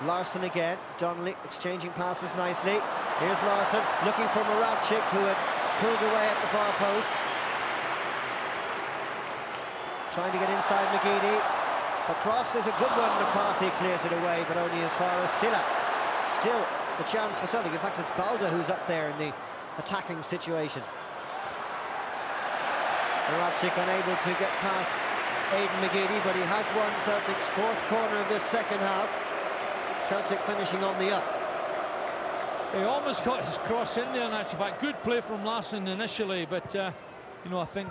Larsson again. Donnelly exchanging passes nicely. Here's Larsson looking for Moravcik, who had pulled away at the far post. Trying to get inside McGeady. The cross is a good one. McCarthy clears it away, but only as far as Silla. Still the chance for Celtic. In fact, it's Balda who's up there in the attacking situation. Moravcik unable to get past Aidan McGeady, but he has won Celtic's 4th corner of this second half. Celtic finishing on the up. He almost got his cross in there, in actual fact. Good play from Larsson initially, but you know, I think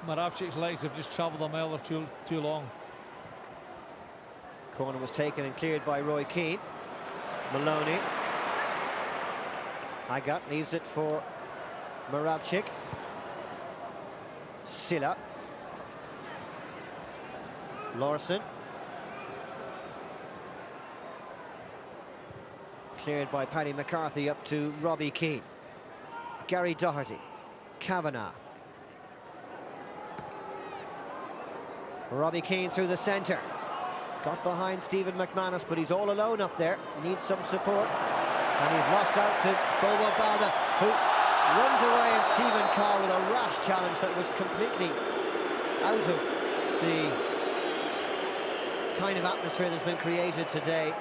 Moravcik's legs have just travelled a mile or too long. Corner was taken and cleared by Roy Keane. Maloney. Agat leaves it for Moravcik. Silla. Larsson. Cleared by Paddy McCarthy up to Robbie Keane. Gary Doherty. Kavanagh. Robbie Keane through the centre. Got behind Stephen McManus, but he's all alone up there. Needs some support. And he's lost out to Bobo Balda, who runs away at Stephen Carr with a rash challenge that was completely out of the kind of atmosphere that's been created today.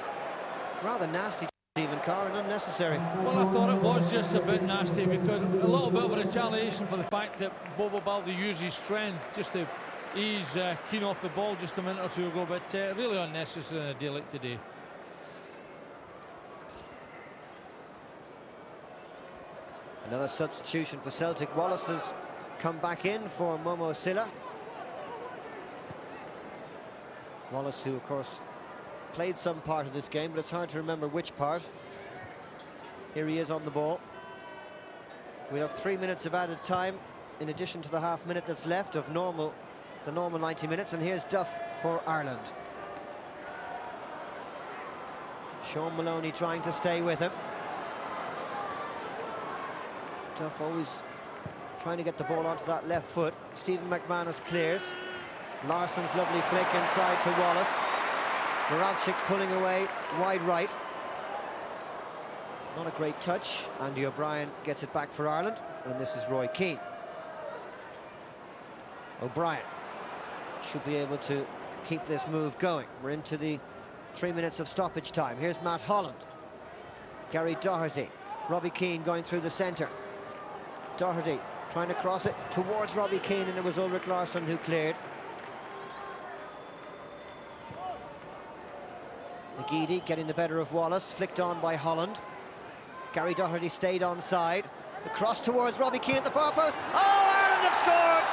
Rather nasty, Stephen Carr, and unnecessary. Well, I thought it was just a bit nasty because a little bit of a retaliation for the fact that Bobo Balda used his strength just to ease Keane off the ball just a minute or two ago, but really unnecessary in a day like today. Another substitution for Celtic. Wallace has come back in for Momo Sylla. Wallace, who of course played some part of this game, but it's hard to remember which part. Here he is on the ball. We have 3 minutes of added time in addition to the half minute that's left of the normal 90 minutes, and here's Duff for Ireland. Sean Maloney trying to stay with him. Duff always trying to get the ball onto that left foot. Stephen McManus clears. Larson's lovely flick inside to Wallace. Moravcik pulling away wide right. Not a great touch. Andy O'Brien gets it back for Ireland, and this is Roy Keane. O'Brien should be able to keep this move going. We're into the 3 minutes of stoppage time. Here's Matt Holland. Gary Doherty. Robbie Keane going through the centre. Doherty trying to cross it towards Robbie Keane, and it was Ulrich Larsson who cleared. McGeady getting the better of Wallace, flicked on by Holland. Gary Doherty stayed onside. The cross towards Robbie Keane at the far post. Oh, Ireland have scored!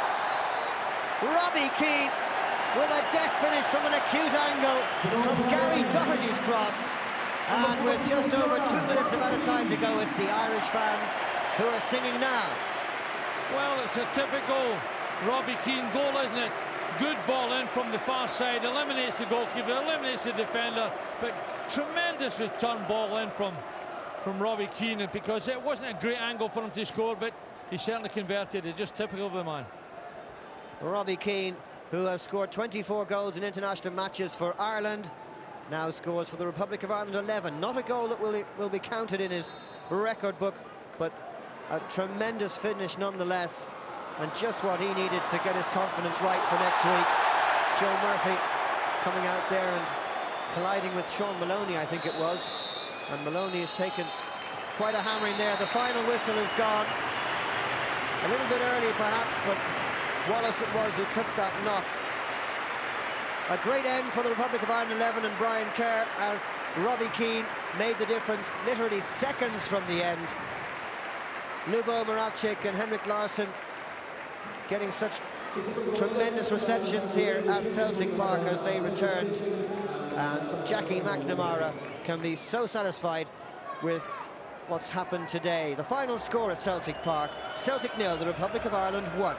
Robbie Keane with a deft finish from an acute angle from Gary Doherty's cross. And with just over 2 minutes of added time to go, it's the Irish fans who are singing now. Well, it's a typical Robbie Keane goal, isn't it? Good ball in from the far side, eliminates the goalkeeper, eliminates the defender, but tremendous return ball in from Robbie Keane, because it wasn't a great angle for him to score, but he certainly converted it. Just typical of the man. Robbie Keane, who has scored 24 goals in international matches for Ireland, now scores for the Republic of Ireland 11. Not a goal that will be counted in his record book, but a tremendous finish nonetheless, and just what he needed to get his confidence right for next week. Joe Murphy coming out there and colliding with Sean Maloney, I think it was, and Maloney has taken quite a hammering there. The final whistle is gone. A little bit early perhaps, but Wallace it was who took that knock. A great end for the Republic of Ireland 11 and Brian Kerr, as Robbie Keane made the difference literally seconds from the end. Lubo Moravcik and Henrik Larsson getting such tremendous receptions here at Celtic Park as they returned, and Jackie McNamara can be so satisfied with what's happened today. The final score at Celtic Park: Celtic 0, the Republic of Ireland 1.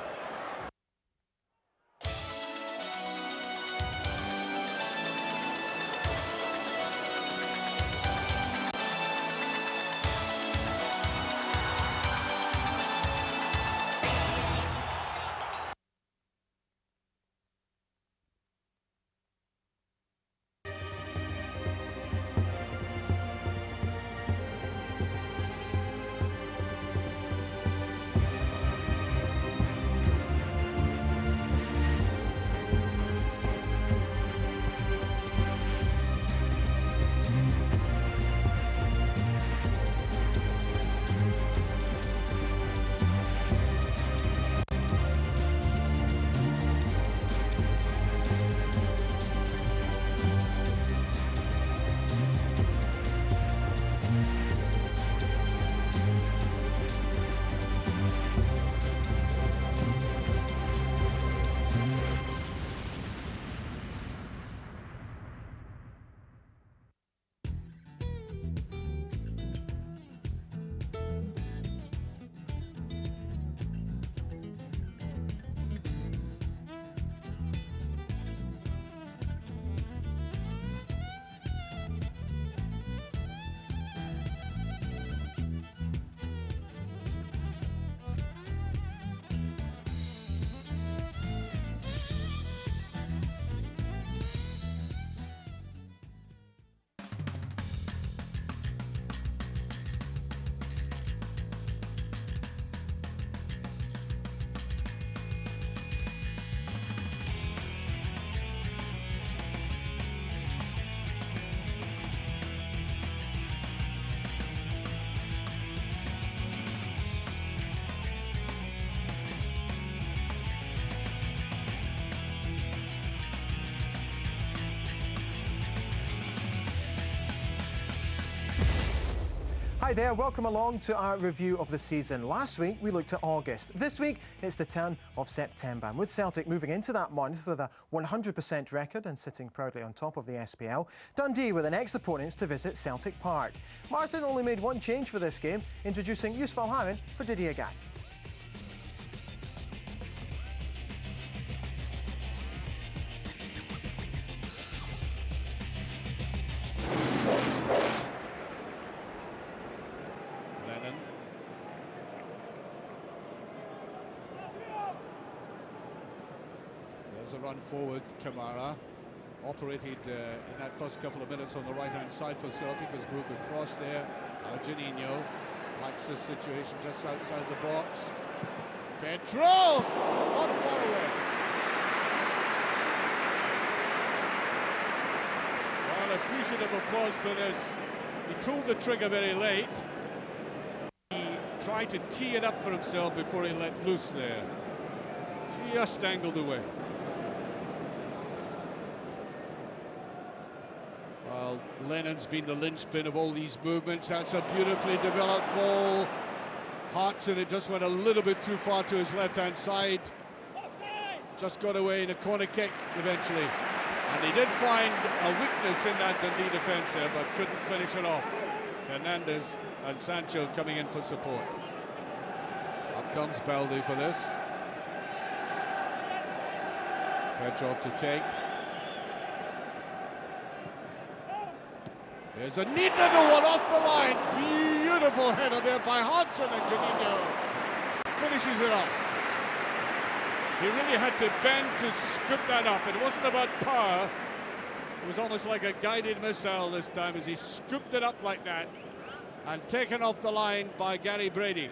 Hi there, welcome along to our review of the season. Last week we looked at August. This week it's the turn of September. And with Celtic moving into that month with a 100% record and sitting proudly on top of the SPL, Dundee were the next opponents to visit Celtic Park. Martin only made one change for this game, introducing Yusuf Al-Hamin for Didier Agathe. There's a run forward, Kamara. Operated in that first couple of minutes on the right-hand side for Celtic, has moved across there. Juninho likes this situation just outside the box. Pedro! Not far away. Well, appreciative applause for this. He pulled the trigger very late. He tried to tee it up for himself before he let loose there. Just angled away. Well, Lennon's been the linchpin of all these movements. That's a beautifully developed ball. Hartson, it just went a little bit too far to his left-hand side. Just got away in a corner kick eventually. And he did find a weakness in that Dundee defence there, but couldn't finish it off. Hernandez and Sancho coming in for support. Up comes Baldi for this. Petrov to take. There's a neat little one off the line. Beautiful header there by Hodgson, and Juninho finishes it up. He really had to bend to scoop that up. It wasn't about power. It was almost like a guided missile this time as he scooped it up like that and taken off the line by Gary Brady.